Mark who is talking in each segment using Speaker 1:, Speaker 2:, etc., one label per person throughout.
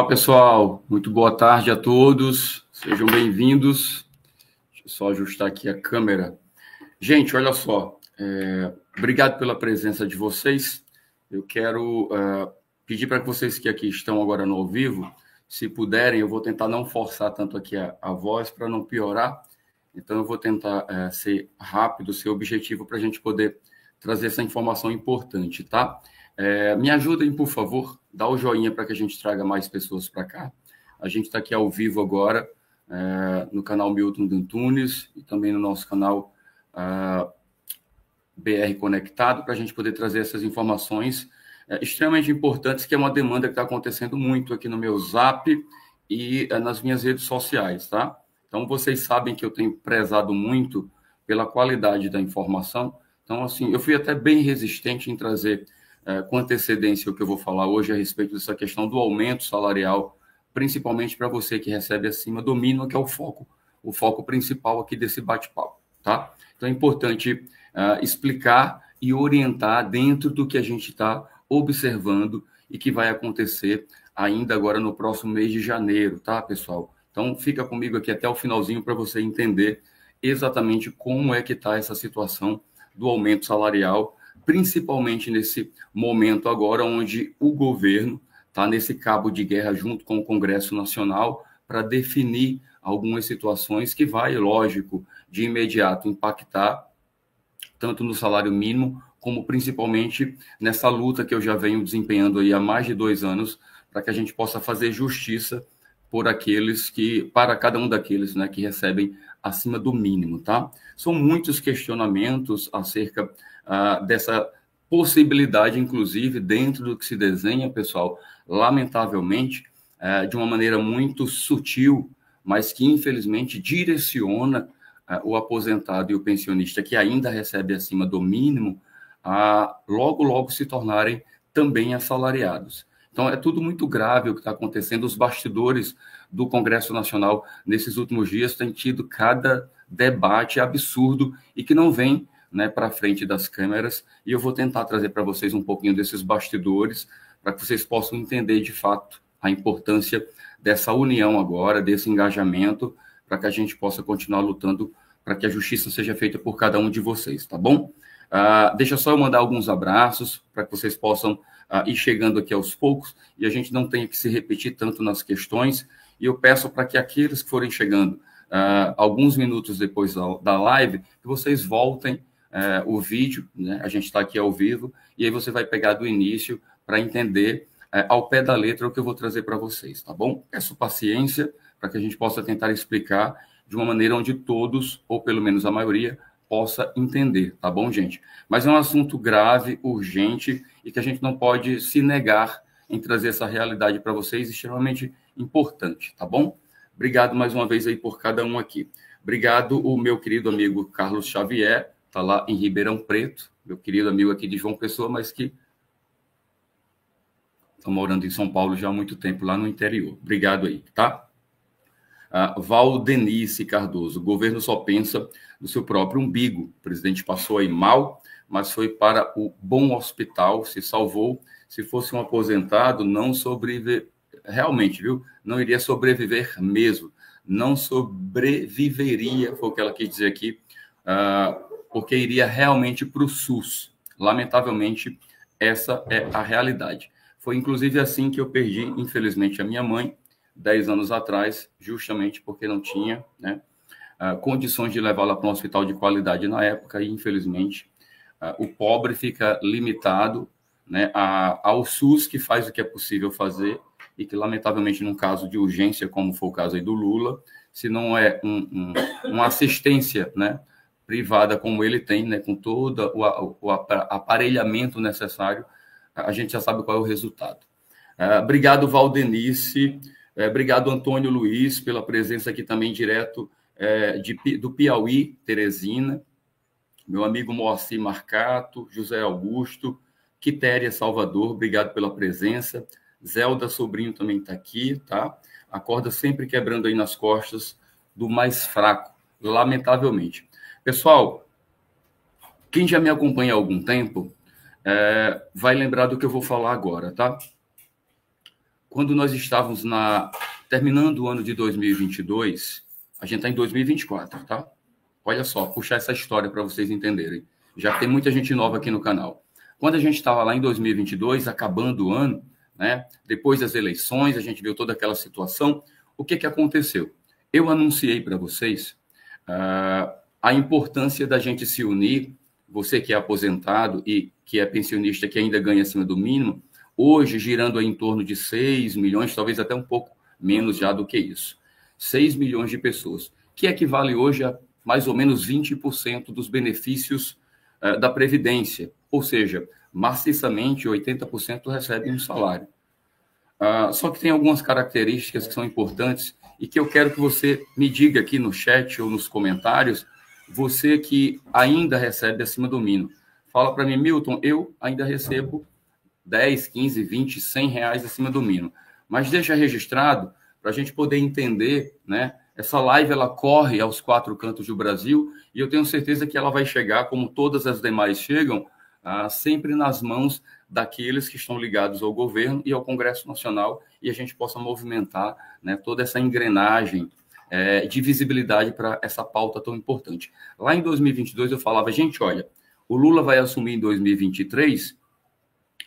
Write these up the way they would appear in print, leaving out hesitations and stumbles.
Speaker 1: Pessoal, muito boa tarde a todos, sejam bem-vindos. Deixa eu só ajustar aqui a câmera. Gente, olha só, obrigado pela presença de vocês. Eu quero pedir para que vocês que aqui estão agora no ao vivo, se puderem, eu vou tentar não forçar tanto aqui a voz para não piorar. Então, eu vou tentar ser rápido, ser objetivo para a gente poder trazer essa informação importante, tá? Me ajudem, por favor, dá o joinha para que a gente traga mais pessoas para cá. A gente está aqui ao vivo agora, no canal Milton Antunes e também no nosso canal BR Conectado, para a gente poder trazer essas informações extremamente importantes, que é uma demanda que está acontecendo muito aqui no meu Zap e nas minhas redes sociais, tá? Então, vocês sabem que eu tenho prezado muito pela qualidade da informação. Então, assim, eu fui até bem resistente em trazer com antecedência o que eu vou falar hoje a respeito dessa questão do aumento salarial, principalmente para você que recebe acima do mínimo, que é o foco principal aqui desse bate-papo, tá? Então, é importante explicar e orientar dentro do que a gente está observando e que vai acontecer ainda agora no próximo mês de janeiro, tá, pessoal? Então, fica comigo aqui até o finalzinho para você entender exatamente como é que está essa situação do aumento salarial, principalmente nesse momento agora onde o governo está nesse cabo de guerra junto com o Congresso Nacional para definir algumas situações que vai, lógico, de imediato impactar tanto no salário mínimo como principalmente nessa luta que eu já venho desempenhando aí há mais de 2 anos para que a gente possa fazer justiça para cada um daqueles, né, que recebem acima do mínimo, tá? São muitos questionamentos acerca dessa possibilidade, inclusive, dentro do que se desenha, pessoal, lamentavelmente, de uma maneira muito sutil, mas que, infelizmente, direciona o aposentado e o pensionista que ainda recebe acima do mínimo a logo se tornarem também assalariados. Então, é tudo muito grave o que está acontecendo. Os bastidores do Congresso Nacional, nesses últimos dias, têm tido cada debate absurdo e que não vem, né, para frente das câmeras. E eu vou tentar trazer para vocês um pouquinho desses bastidores, para que vocês possam entender, de fato, a importância dessa união agora, desse engajamento, para que a gente possa continuar lutando para que a justiça seja feita por cada um de vocês, tá bom? Deixa só eu mandar alguns abraços, para que vocês possam ir chegando aqui aos poucos e a gente não tenha que se repetir tanto nas questões. E eu peço para que aqueles que forem chegando alguns minutos depois da live, que vocês voltem o vídeo, né? A gente está aqui ao vivo, e aí você vai pegar do início para entender ao pé da letra o que eu vou trazer para vocês, tá bom? Peço paciência para que a gente possa tentar explicar de uma maneira onde todos, ou pelo menos a maioria, possa entender, tá bom, gente? Mas é um assunto grave, urgente, e que a gente não pode se negar em trazer essa realidade para vocês, extremamente importante, tá bom? Obrigado mais uma vez aí por cada um aqui. Obrigado o meu querido amigo Carlos Xavier, tá lá em Ribeirão Preto, meu querido amigo aqui de João Pessoa, mas que está morando em São Paulo já há muito tempo, lá no interior. Obrigado aí, tá? Valdenice Cardoso, o governo só pensa no seu próprio umbigo. O presidente passou aí mal, mas foi para o bom hospital, se salvou. Se fosse um aposentado, não sobreviver, realmente, viu? Não iria sobreviver mesmo. Não sobreviveria, foi o que ela quis dizer aqui, porque iria realmente para o SUS. Lamentavelmente, essa é a realidade. Foi inclusive assim que eu perdi, infelizmente, a minha mãe, 10 anos atrás, justamente porque não tinha, né, condições de levá-la para um hospital de qualidade na época, e infelizmente o pobre fica limitado, né, ao SUS, que faz o que é possível fazer, e que lamentavelmente num caso de urgência, como foi o caso aí do Lula, se não é uma assistência, né, privada como ele tem, né, com todo o aparelhamento necessário, a gente já sabe qual é o resultado. Obrigado, Valdenice. Obrigado, Antônio Luiz, pela presença aqui também direto do Piauí, Teresina. Meu amigo Moacir Marcato, José Augusto, Quitéria Salvador, obrigado pela presença. Zelda Sobrinho também está aqui, tá? A corda sempre quebrando aí nas costas do mais fraco, lamentavelmente. Pessoal, quem já me acompanha há algum tempo vai lembrar do que eu vou falar agora, tá? quando nós estávamos terminando o ano de 2022, a gente está em 2024, tá? Olha só, puxar essa história para vocês entenderem. Já tem muita gente nova aqui no canal. Quando a gente estava lá em 2022, acabando o ano, né? Depois das eleições, a gente viu toda aquela situação. O que aconteceu? Eu anunciei para vocês a importância da gente se unir. Você que é aposentado e que é pensionista, que ainda ganha acima do mínimo, hoje girando em torno de 6 milhões, talvez até um pouco menos já do que isso. 6 milhões de pessoas, que equivale hoje a mais ou menos 20% dos benefícios da Previdência. Ou seja, maciçamente 80% recebem um salário. Só que tem algumas características que são importantes e que eu quero que você me diga aqui no chat ou nos comentários, você que ainda recebe acima do mínimo. Fala para mim, Milton, eu ainda recebo 10, 15, 20, 100 reais acima do mínimo. Mas deixa registrado para a gente poder entender, né? Essa live, ela corre aos 4 cantos do Brasil e eu tenho certeza que ela vai chegar, como todas as demais chegam, sempre nas mãos daqueles que estão ligados ao governo e ao Congresso Nacional, e a gente possa movimentar, né, toda essa engrenagem de visibilidade para essa pauta tão importante. Lá em 2022 eu falava, gente, olha, o Lula vai assumir em 2023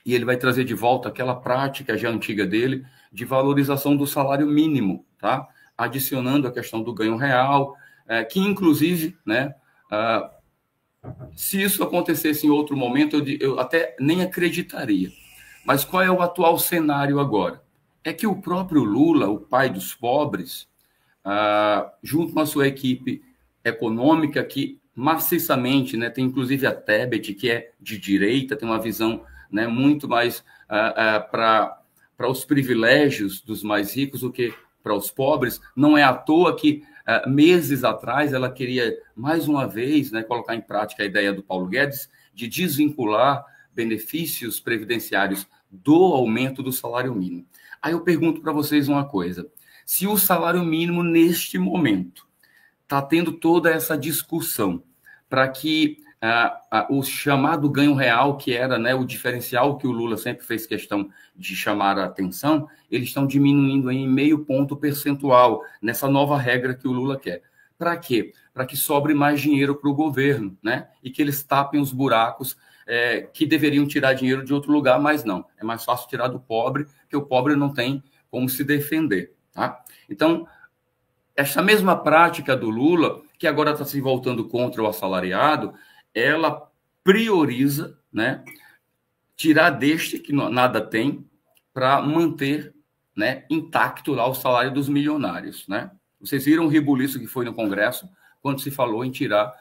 Speaker 1: e ele vai trazer de volta aquela prática já antiga dele de valorização do salário mínimo, tá? Adicionando a questão do ganho real, que inclusive, né, se isso acontecesse em outro momento, eu até nem acreditaria. Mas qual é o atual cenário agora? É que o próprio Lula, o pai dos pobres, junto com a sua equipe econômica, que maciçamente, né, tem inclusive a Tebet, que é de direita, tem uma visão, né, muito mais para os privilégios dos mais ricos do que para os pobres. Não é à toa que meses atrás ela queria mais uma vez, né, colocar em prática a ideia do Paulo Guedes de desvincular benefícios previdenciários do aumento do salário mínimo. Aí eu pergunto para vocês uma coisa: se o salário mínimo neste momento está tendo toda essa discussão para que o chamado ganho real, que era, né, o diferencial que o Lula sempre fez questão de chamar a atenção, eles estão diminuindo em 0,5 ponto percentual nessa nova regra que o Lula quer. Para quê? Para que sobre mais dinheiro para o governo, né? E que eles tapem os buracos que deveriam tirar dinheiro de outro lugar, mas não. É mais fácil tirar do pobre, porque o pobre não tem como se defender, tá? Então, essa mesma prática do Lula, que agora está se voltando contra o assalariado, ela prioriza, né, tirar deste, que nada tem, para manter, né, intacto lá o salário dos milionários, né? Vocês viram o rebuliço que foi no Congresso quando se falou em tirar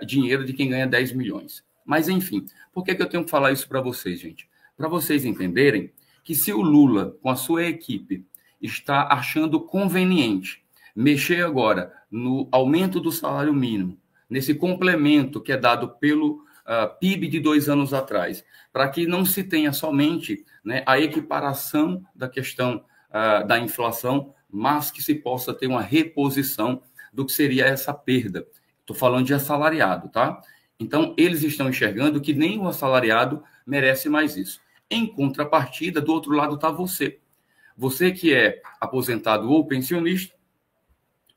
Speaker 1: dinheiro de quem ganha 10 milhões. Mas, enfim, por que eu tenho que falar isso para vocês, gente? Para vocês entenderem que se o Lula, com a sua equipe, está achando conveniente mexer agora no aumento do salário mínimo, nesse complemento que é dado pelo PIB de 2 anos atrás, para que não se tenha somente, né, a equiparação da questão da inflação, mas que se possa ter uma reposição do que seria essa perda. Estou falando de assalariado, tá? Então, eles estão enxergando que nem o assalariado merece mais isso. Em contrapartida, do outro lado está você. Você que é aposentado ou pensionista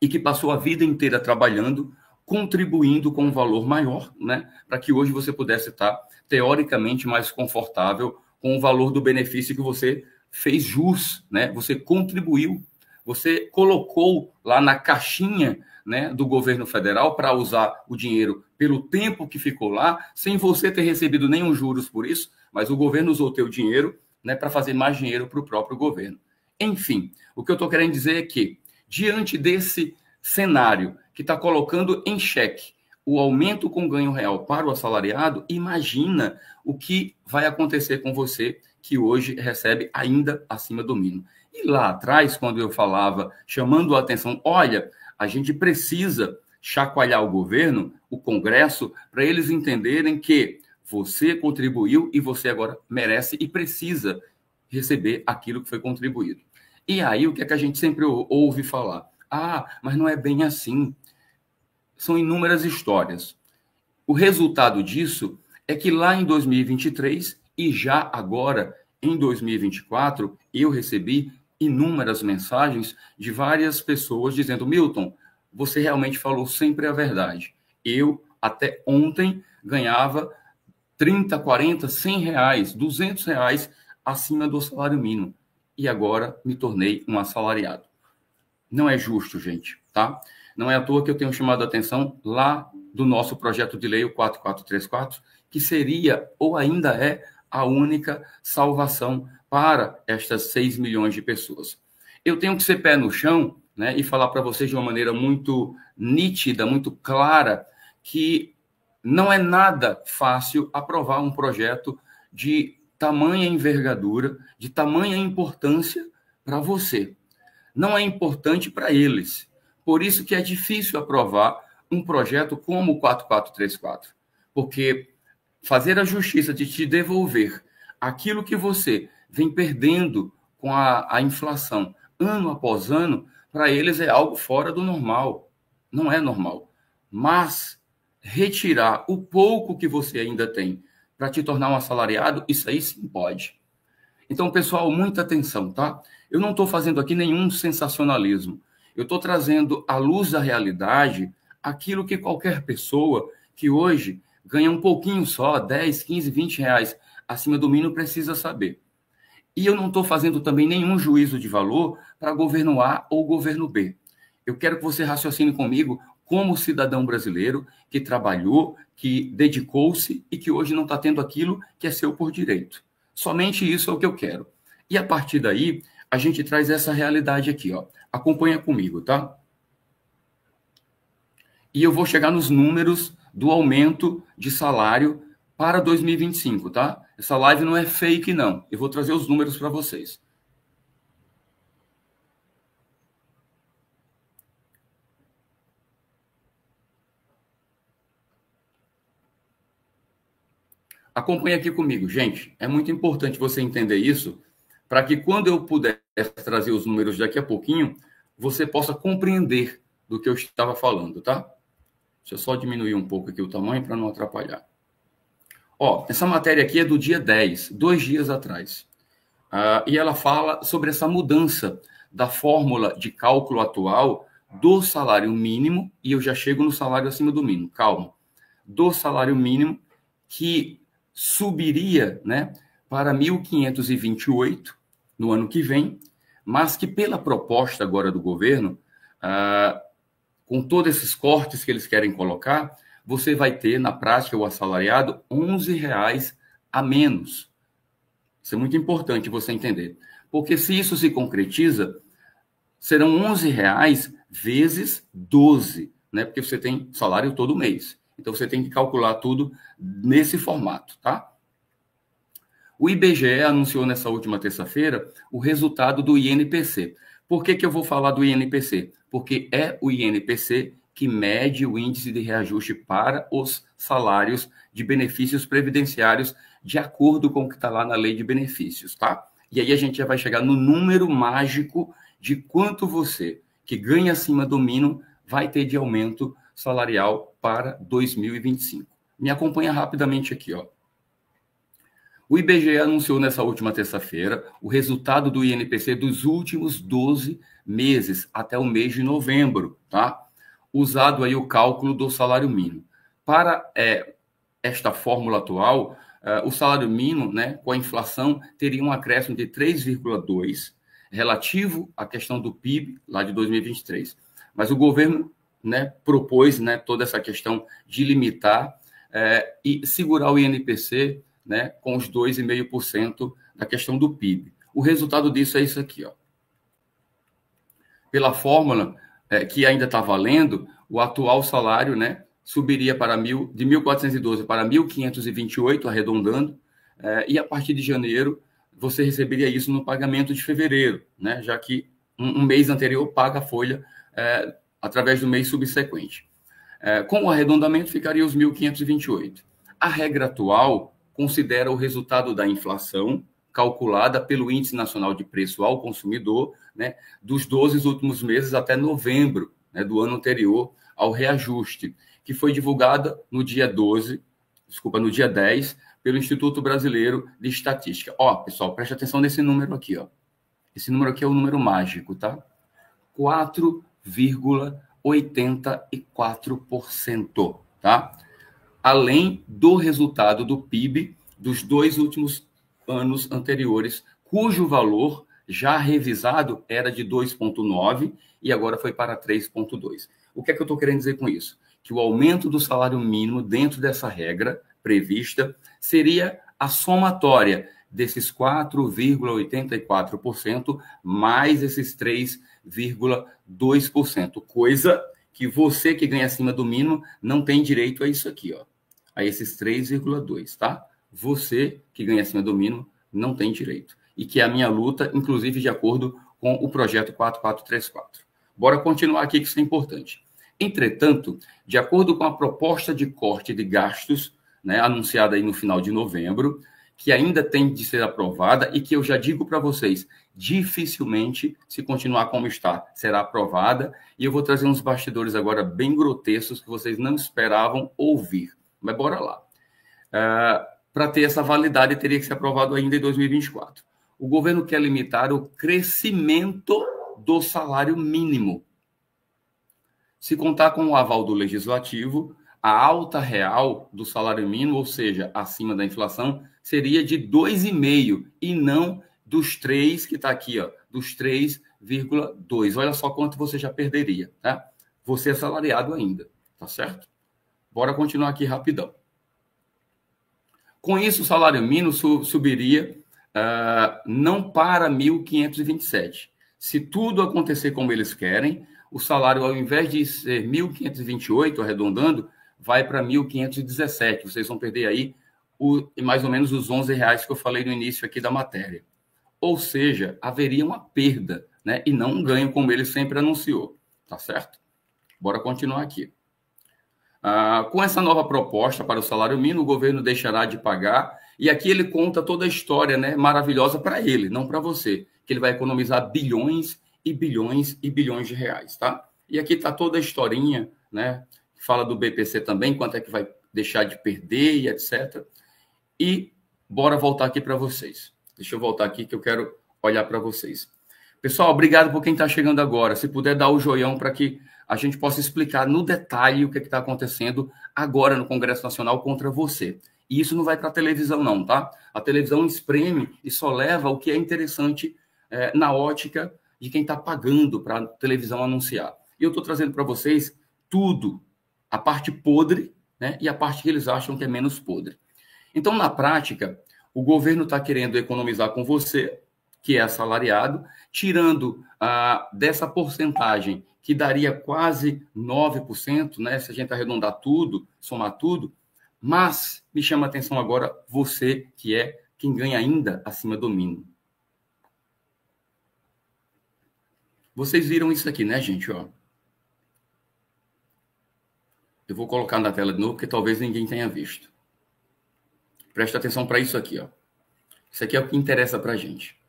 Speaker 1: e que passou a vida inteira trabalhando, contribuindo com um valor maior, né, para que hoje você pudesse estar, teoricamente, mais confortável com o valor do benefício que você fez jus, né, você contribuiu, você colocou lá na caixinha, né, do governo federal para usar o dinheiro pelo tempo que ficou lá, sem você ter recebido nenhum juros por isso, mas o governo usou o teu dinheiro, né, para fazer mais dinheiro para o próprio governo. Enfim, o que eu estou querendo dizer é que, diante desse cenário que está colocando em xeque o aumento com ganho real para o assalariado, imagina o que vai acontecer com você que hoje recebe ainda acima do mínimo. E lá atrás, quando eu falava, chamando a atenção, olha, a gente precisa chacoalhar o governo, o Congresso, para eles entenderem que você contribuiu e você agora merece e precisa receber aquilo que foi contribuído. E aí, o que é que a gente sempre ouve falar? Mas não é bem assim. São inúmeras histórias. O resultado disso é que lá em 2023 e já agora em 2024, eu recebi inúmeras mensagens de várias pessoas dizendo: Milton, você realmente falou sempre a verdade. Eu, até ontem, ganhava 30, 40, 100 reais, 200 reais acima do salário mínimo. E agora me tornei um assalariado. Não é justo, gente, tá? Não é à toa que eu tenho chamado a atenção lá do nosso projeto de lei, o 4434, que seria ou ainda é a única salvação para estas 6 milhões de pessoas. Eu tenho que ser pé no chão, né, e falar para vocês de uma maneira muito nítida, muito clara, que não é nada fácil aprovar um projeto de tamanha envergadura, de tamanha importância para você. Não é importante para eles. Por isso que é difícil aprovar um projeto como o 4434. Porque fazer a justiça de te devolver aquilo que você vem perdendo com a inflação ano após ano, para eles é algo fora do normal. Não é normal. Mas retirar o pouco que você ainda tem para te tornar um assalariado, isso aí sim pode. Então, pessoal, muita atenção, tá? Eu não estou fazendo aqui nenhum sensacionalismo. Eu estou trazendo à luz da realidade aquilo que qualquer pessoa que hoje ganha um pouquinho só, 10, 15, 20 reais acima do mínimo, precisa saber. E eu não estou fazendo também nenhum juízo de valor para governo A ou governo B. Eu quero que você raciocine comigo como cidadão brasileiro que trabalhou, que dedicou-se e que hoje não está tendo aquilo que é seu por direito. Somente isso é o que eu quero. E a partir daí, a gente traz essa realidade aqui, ó. Acompanha comigo, tá? E eu vou chegar nos números do aumento de salário para 2025, tá? Essa live não é fake, não. Eu vou trazer os números para vocês. Acompanhe aqui comigo, gente. É muito importante você entender isso, para que quando eu puder trazer os números daqui a pouquinho, você possa compreender do que eu estava falando, tá? Deixa eu só diminuir um pouco aqui o tamanho para não atrapalhar. Ó, essa matéria aqui é do dia 10, 2 dias atrás. E ela fala sobre essa mudança da fórmula de cálculo atual do salário mínimo, e eu já chego no salário acima do mínimo, calma. Do salário mínimo, que subiria, né, para 1.528 no ano que vem, mas que pela proposta agora do governo, com todos esses cortes que eles querem colocar, você vai ter, na prática, o assalariado R$ 11 a menos. Isso é muito importante você entender. Porque se isso se concretiza, serão R$ 11 vezes 12, né? Porque você tem salário todo mês. Então, você tem que calcular tudo nesse formato, tá? O IBGE anunciou nessa última terça-feira o resultado do INPC. Por que eu vou falar do INPC? Porque é o INPC que mede o índice de reajuste para os salários de benefícios previdenciários de acordo com o que está lá na lei de benefícios, tá? E aí a gente já vai chegar no número mágico de quanto você, que ganha acima do mínimo, vai ter de aumento salarial para 2025. Me acompanha rapidamente aqui, ó. O IBGE anunciou nessa última terça-feira o resultado do INPC dos últimos 12 meses, até o mês de novembro, tá? Usado aí o cálculo do salário mínimo. Para esta fórmula atual, o salário mínimo, né, com a inflação, teria um acréscimo de 3,2 relativo à questão do PIB lá de 2023. Mas o governo, né, propôs, né, toda essa questão de limitar e segurar o INPC, né, com os 2,5% da questão do PIB. O resultado disso é isso aqui, ó. Pela fórmula que ainda está valendo, o atual salário, né, subiria de 1.412 para 1.528, arredondando, e a partir de janeiro você receberia isso no pagamento de fevereiro, né, já que um mês anterior paga a folha através do mês subsequente. Com o arredondamento, ficaria os 1.528. A regra atual considera o resultado da inflação calculada pelo Índice Nacional de Preço ao Consumidor, né, dos 12 últimos meses até novembro, né, do ano anterior ao reajuste, que foi divulgada no dia 10, pelo Instituto Brasileiro de Estatística. Ó, pessoal, preste atenção nesse número aqui, ó. Esse número aqui é o número mágico, tá? 4,84%, tá? Além do resultado do PIB dos 2 últimos anos anteriores, cujo valor já revisado era de 2,9 e agora foi para 3,2. O que é que eu estou querendo dizer com isso? Que o aumento do salário mínimo dentro dessa regra prevista seria a somatória desses 4,84% mais esses 3,2%, coisa que você que ganha acima do mínimo não tem direito a isso aqui, ó, a esses 3,2, tá? Você que ganha acima do mínimo não tem direito. E que é a minha luta, inclusive de acordo com o projeto 4434. Bora continuar aqui, que isso é importante. Entretanto, de acordo com a proposta de corte de gastos, né, anunciada aí no final de novembro, que ainda tem de ser aprovada e que eu já digo para vocês, dificilmente, se continuar como está, será aprovada. E eu vou trazer uns bastidores agora bem grotescos que vocês não esperavam ouvir. Mas bora lá. Para ter essa validade, teria que ser aprovado ainda em 2024. O governo quer limitar o crescimento do salário mínimo. Se contar com o aval do Legislativo, a alta real do salário mínimo, ou seja, acima da inflação, seria de 2,5% e não dos 3 que está aqui, ó, dos 3,2%. Olha só quanto você já perderia, tá? Você é assalariado ainda, tá certo? Bora continuar aqui rapidão. Com isso, o salário mínimo subiria não para 1.527. Se tudo acontecer como eles querem, o salário, ao invés de ser 1.528, arredondando, vai para 1.517. Vocês vão perder aí mais ou menos os R$11 que eu falei no início aqui da matéria. Ou seja, haveria uma perda, né? E não um ganho, como ele sempre anunciou. Tá certo? Bora continuar aqui. Com essa nova proposta para o salário mínimo, o governo deixará de pagar, e aqui ele conta toda a história, né, maravilhosa para ele, não para você, que ele vai economizar bilhões e bilhões e bilhões de reais, tá? E aqui está toda a historinha, né, fala do BPC também, quanto é que vai deixar de perder e etc. E bora voltar aqui para vocês. Deixa eu voltar aqui que eu quero olhar para vocês. Pessoal, obrigado por quem está chegando agora. Se puder dar o joião para que a gente possa explicar no detalhe o que está acontecendo agora no Congresso Nacional contra você. E isso não vai para a televisão, não, tá? A televisão espreme e só leva o que é interessante na ótica de quem está pagando para a televisão anunciar. E eu estou trazendo para vocês tudo, a parte podre, né, e a parte que eles acham que é menos podre. Então, na prática, o governo está querendo economizar com você, que é assalariado, tirando dessa porcentagem que daria quase 9%, né, se a gente arredondar tudo, somar tudo, mas me chama a atenção agora você, que é quem ganha ainda acima do mínimo. Vocês viram isso aqui, né, gente? Ó. Eu vou colocar na tela de novo, porque talvez ninguém tenha visto. Presta atenção para isso aqui, ó. Isso aqui é o que interessa para a gente.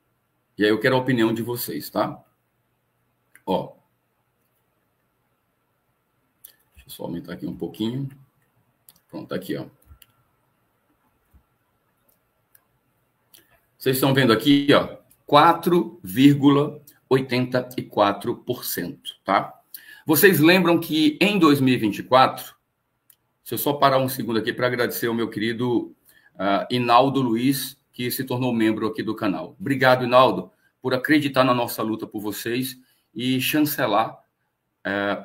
Speaker 1: E aí eu quero a opinião de vocês, tá? Ó. Deixa eu só aumentar aqui um pouquinho. Pronto, aqui, ó. Vocês estão vendo aqui, ó, 4,84%, tá? Vocês lembram que em 2024, se eu só parar um segundo aqui para agradecer ao meu querido Inaldo Luiz, que se tornou membro aqui do canal. Obrigado, Inaldo, por acreditar na nossa luta por vocês e chancelar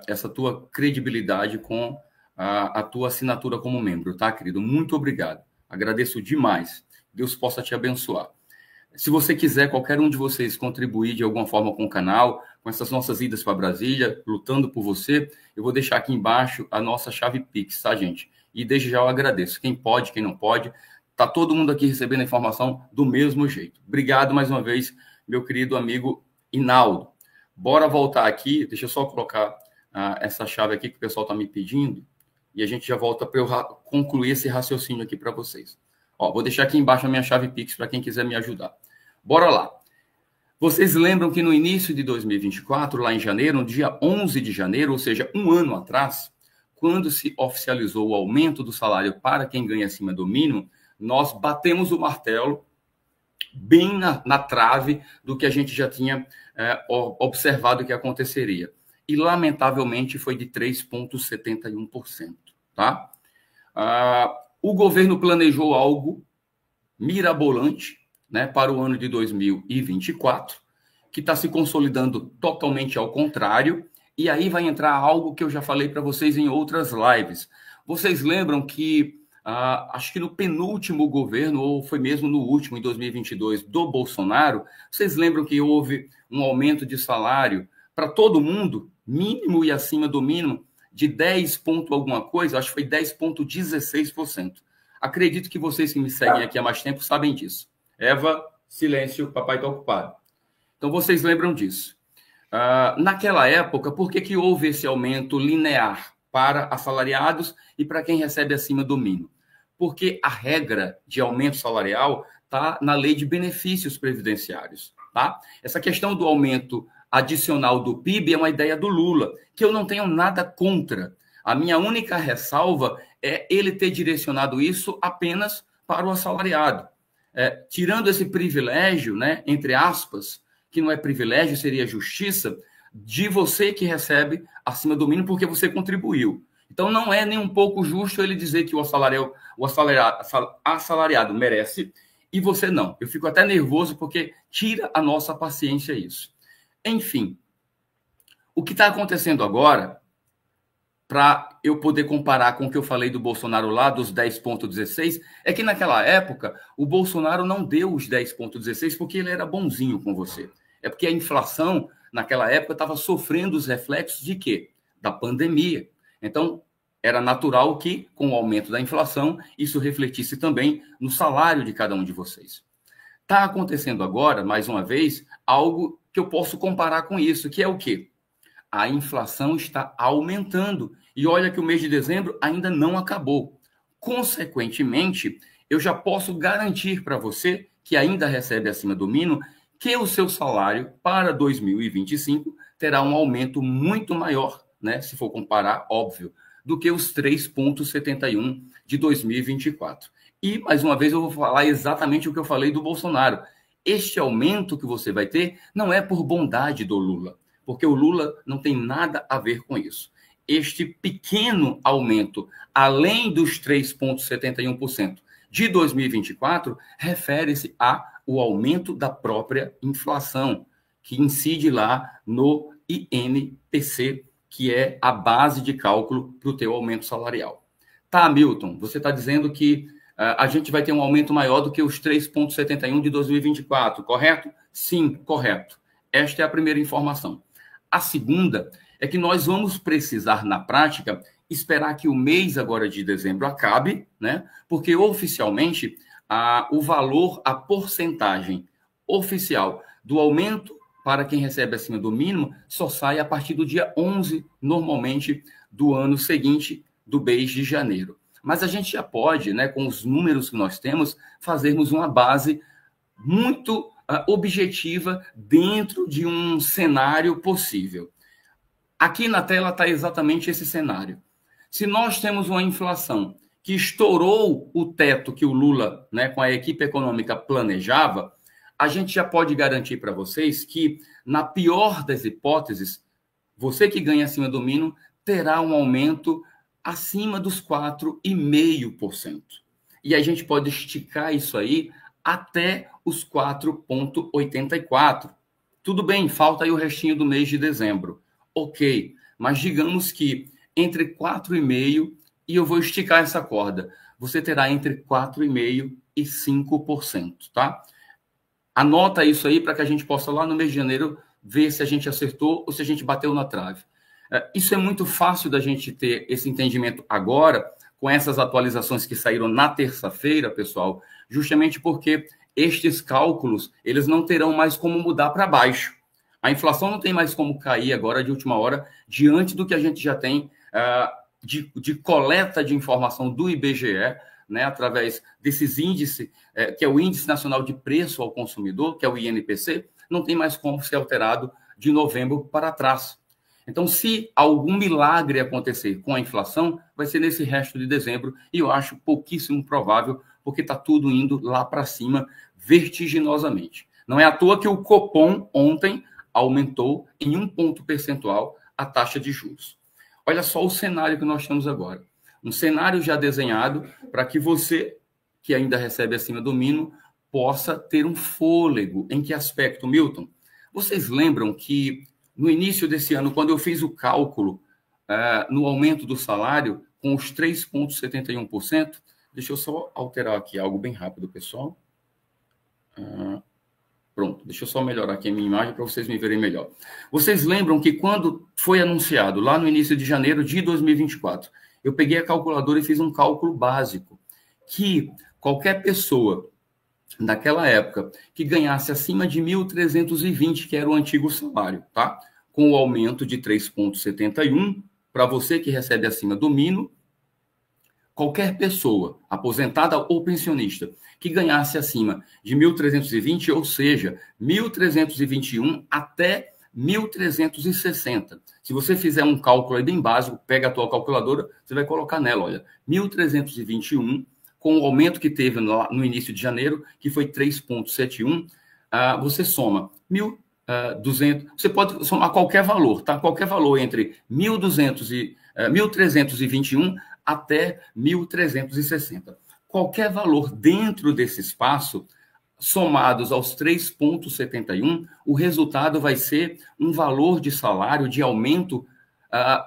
Speaker 1: essa tua credibilidade com a tua assinatura como membro, tá, querido? Muito obrigado. Agradeço demais. Deus possa te abençoar. Se você quiser, qualquer um de vocês contribuir de alguma forma com o canal, com essas nossas idas para Brasília, lutando por você, eu vou deixar aqui embaixo a nossa chave Pix, tá, gente? E desde já eu agradeço. Quem pode, quem não pode, tá todo mundo aqui recebendo a informação do mesmo jeito. Obrigado mais uma vez, meu querido amigo Inaldo. Bora voltar aqui, deixa eu só colocar essa chave aqui que o pessoal está me pedindo, e a gente já volta para eu concluir esse raciocínio aqui para vocês. Ó, vou deixar aqui embaixo a minha chave Pix para quem quiser me ajudar. Bora lá. Vocês lembram que no início de 2024, lá em janeiro, no dia 11 de janeiro, ou seja, um ano atrás, quando se oficializou o aumento do salário para quem ganha acima do mínimo, nós batemos o martelo bem na trave do que a gente já tinha observado que aconteceria. E, lamentavelmente, foi de 3,71%. Tá? O governo planejou algo mirabolante, né, para o ano de 2024, que está se consolidando totalmente ao contrário, e aí vai entrar algo que eu já falei para vocês em outras lives. Vocês lembram que, acho que no penúltimo governo, ou foi mesmo no último, em 2022, do Bolsonaro, vocês lembram que houve um aumento de salário para todo mundo, mínimo e acima do mínimo, de 10 ponto alguma coisa, acho que foi 10,16%. Acredito que vocês que me seguem aqui há mais tempo sabem disso. Eva, silêncio, papai está ocupado. Então, vocês lembram disso. Naquela época, por que houve esse aumento linear para assalariados e para quem recebe acima do mínimo? Porque a regra de aumento salarial está na lei de benefícios previdenciários. Tá? Essa questão do aumento adicional do PIB é uma ideia do Lula, que eu não tenho nada contra. A minha única ressalva é ele ter direcionado isso apenas para o assalariado. Tirando esse privilégio, né, entre aspas, que não é privilégio, seria justiça, de você que recebe acima do mínimo porque você contribuiu. Então, não é nem um pouco justo ele dizer que o assalariado merece e você não. Eu fico até nervoso porque tira a nossa paciência isso. Enfim, o que está acontecendo agora, para eu poder comparar com o que eu falei do Bolsonaro lá, dos 10,16, é que naquela época o Bolsonaro não deu os 10,16 porque ele era bonzinho com você. É porque a inflação, naquela época, estava sofrendo os reflexos de quê? Da pandemia. Então, era natural que, com o aumento da inflação, isso refletisse também no salário de cada um de vocês. Está acontecendo agora, mais uma vez, algo que eu posso comparar com isso, que é o quê? A inflação está aumentando. E olha que o mês de dezembro ainda não acabou. Consequentemente, eu já posso garantir para você, que ainda recebe acima do mínimo, que o seu salário para 2025 terá um aumento muito maior, né, se for comparar, óbvio, do que os 3,71 de 2024. E, mais uma vez, eu vou falar exatamente o que eu falei do Bolsonaro. Este aumento que você vai ter não é por bondade do Lula, porque o Lula não tem nada a ver com isso. Este pequeno aumento, além dos 3,71% de 2024, refere-se ao aumento da própria inflação, que incide lá no INPC, que é a base de cálculo para o teu aumento salarial. Tá, Milton, você está dizendo que a gente vai ter um aumento maior do que os 3,71 de 2024, correto? Sim, correto. Esta é a primeira informação. A segunda é que nós vamos precisar, na prática, esperar que o mês agora de dezembro acabe, né? Porque oficialmente o valor, a porcentagem oficial do aumento para quem recebe acima do mínimo só sai a partir do dia 11, normalmente, do ano seguinte, do mês de janeiro. Mas a gente já pode, né, com os números que nós temos, fazermos uma base muito objetiva dentro de um cenário possível. Aqui na tela está exatamente esse cenário. Se nós temos uma inflação que estourou o teto que o Lula, né, com a equipe econômica, planejava, a gente já pode garantir para vocês que, na pior das hipóteses, você que ganha acima do mínimo terá um aumento acima dos 4,5%. E a gente pode esticar isso aí até os 4,84%. Tudo bem, falta aí o restinho do mês de dezembro. Ok, mas digamos que entre 4,5% e eu vou esticar essa corda, você terá entre 4,5% e 5%, tá? Anota isso aí para que a gente possa lá no mês de janeiro ver se a gente acertou ou se a gente bateu na trave. Isso é muito fácil da gente ter esse entendimento agora, com essas atualizações que saíram na terça-feira, pessoal, justamente porque estes cálculos, eles não terão mais como mudar para baixo. A inflação não tem mais como cair agora de última hora, diante do que a gente já tem de coleta de informação do IBGE, né, através desses índices, que é o Índice Nacional de Preço ao Consumidor, que é o INPC, não tem mais como ser alterado de novembro para trás. Então, se algum milagre acontecer com a inflação, vai ser nesse resto de dezembro, e eu acho pouquíssimo provável, porque está tudo indo lá para cima, vertiginosamente. Não é à toa que o Copom ontem aumentou em 1 ponto percentual a taxa de juros. Olha só o cenário que nós temos agora. Um cenário já desenhado para que você, que ainda recebe acima do mínimo, possa ter um fôlego. Em que aspecto, Milton? Vocês lembram que no início desse ano, quando eu fiz o cálculo no aumento do salário, com os 3,71%, deixa eu só alterar aqui algo bem rápido, pessoal. Pronto, deixa eu só melhorar aqui a minha imagem para vocês me verem melhor. Vocês lembram que quando foi anunciado, lá no início de janeiro de 2024, eu peguei a calculadora e fiz um cálculo básico, que qualquer pessoa naquela época que ganhasse acima de 1.320, que era o antigo salário, tá? Com o aumento de 3,71, para você que recebe acima do mínimo, qualquer pessoa, aposentada ou pensionista, que ganhasse acima de 1.320, ou seja, 1.321 até 1.360. Se você fizer um cálculo aí bem básico, pega a tua calculadora, você vai colocar nela, olha, 1.321, com o aumento que teve no início de janeiro, que foi 3,71, você soma 1.200, você pode somar qualquer valor, tá? Qualquer valor entre 1.321 até 1.360. Qualquer valor dentro desse espaço, somados aos 3,71, o resultado vai ser um valor de salário, de aumento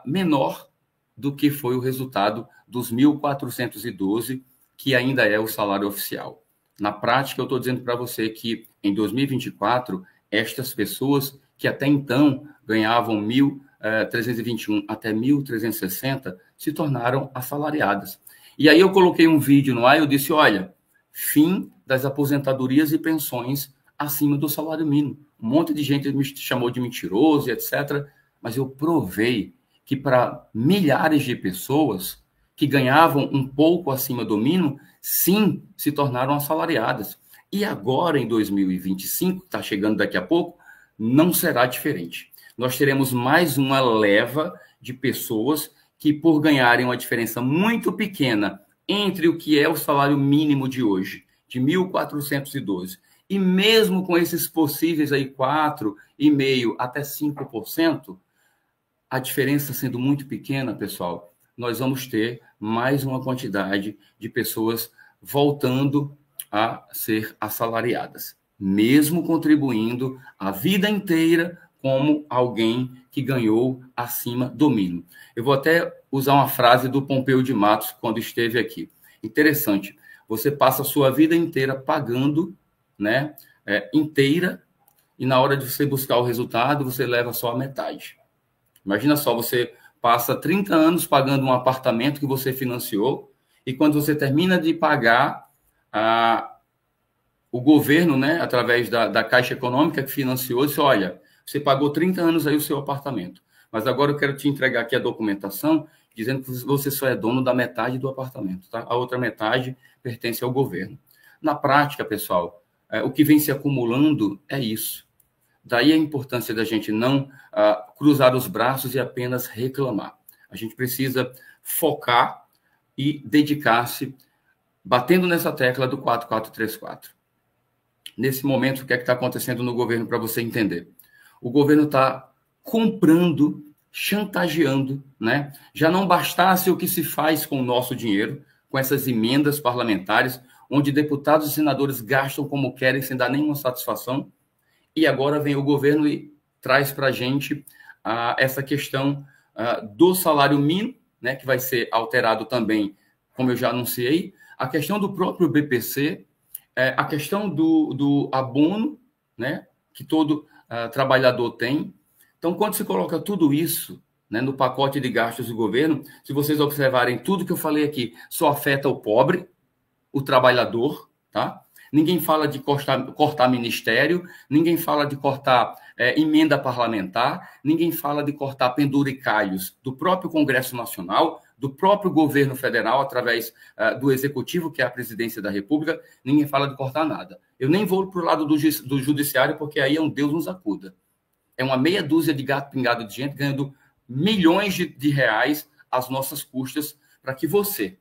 Speaker 1: menor do que foi o resultado dos 1.412, que ainda é o salário oficial. Na prática, eu estou dizendo para você que em 2024, estas pessoas que até então ganhavam 1.321 até 1.360 se tornaram assalariadas. E aí eu coloquei um vídeo no ar e eu disse, olha, fim das aposentadorias e pensões acima do salário mínimo. Um monte de gente me chamou de mentiroso e etc. Mas eu provei que para milhares de pessoas que ganhavam um pouco acima do mínimo, sim, se tornaram assalariadas. E agora, em 2025, que está chegando daqui a pouco, não será diferente. Nós teremos mais uma leva de pessoas que, por ganharem uma diferença muito pequena entre o que é o salário mínimo de hoje, de 1.412, e mesmo com esses possíveis aí 4,5% até 5%, a diferença sendo muito pequena, pessoal, nós vamos ter mais uma quantidade de pessoas voltando a ser assalariadas, mesmo contribuindo a vida inteira como alguém que ganhou acima do mínimo. Eu vou até usar uma frase do Pompeu de Matos quando esteve aqui. Interessante, você passa a sua vida inteira pagando, né, inteira, e na hora de você buscar o resultado, você leva só a metade. Imagina só, você passa 30 anos pagando um apartamento que você financiou, e quando você termina de pagar, o governo, né, através da Caixa Econômica que financiou, disse, olha, você pagou 30 anos aí o seu apartamento, mas agora eu quero te entregar aqui a documentação dizendo que você só é dono da metade do apartamento, tá? A outra metade pertence ao governo. Na prática, pessoal, o que vem se acumulando é isso. Daí a importância da gente não cruzar os braços e apenas reclamar. A gente precisa focar e dedicar-se, batendo nessa tecla do 4434. Nesse momento, o que é que está acontecendo no governo para você entender? O governo está comprando, chantageando, né? Já não bastasse o que se faz com o nosso dinheiro, com essas emendas parlamentares, onde deputados e senadores gastam como querem, sem dar nenhuma satisfação, e agora vem o governo e traz para a gente essa questão do salário mínimo, né, que vai ser alterado também, como eu já anunciei, a questão do próprio BPC, a questão do abono, né, que todo trabalhador tem. Então, quando se coloca tudo isso, né, no pacote de gastos do governo, se vocês observarem tudo que eu falei aqui, só afeta o pobre, o trabalhador, tá? Ninguém fala de cortar ministério, ninguém fala de cortar emenda parlamentar, ninguém fala de cortar penduricalhos do próprio Congresso Nacional, do próprio governo federal, através do Executivo, que é a presidência da República, ninguém fala de cortar nada. Eu nem vou para o lado do judiciário, porque aí é um Deus nos acuda. É uma meia dúzia de gato pingado de gente ganhando milhões de reais às nossas custas para que você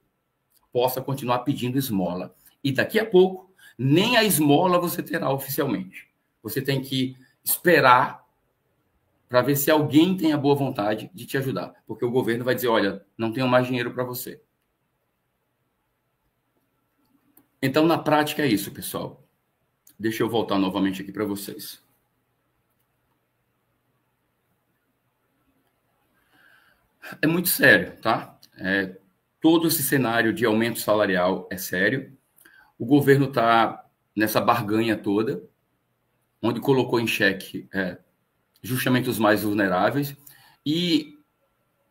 Speaker 1: possa continuar pedindo esmola. E daqui a pouco, Nem a esmola você terá oficialmente. Você tem que esperar para ver se alguém tem a boa vontade de te ajudar. Porque o governo vai dizer, olha, não tenho mais dinheiro para você. Então, na prática, é isso, pessoal. Deixa eu voltar novamente aqui para vocês. É muito sério, tá? Todo esse cenário de aumento salarial é sério. O governo está nessa barganha toda, onde colocou em xeque justamente os mais vulneráveis. E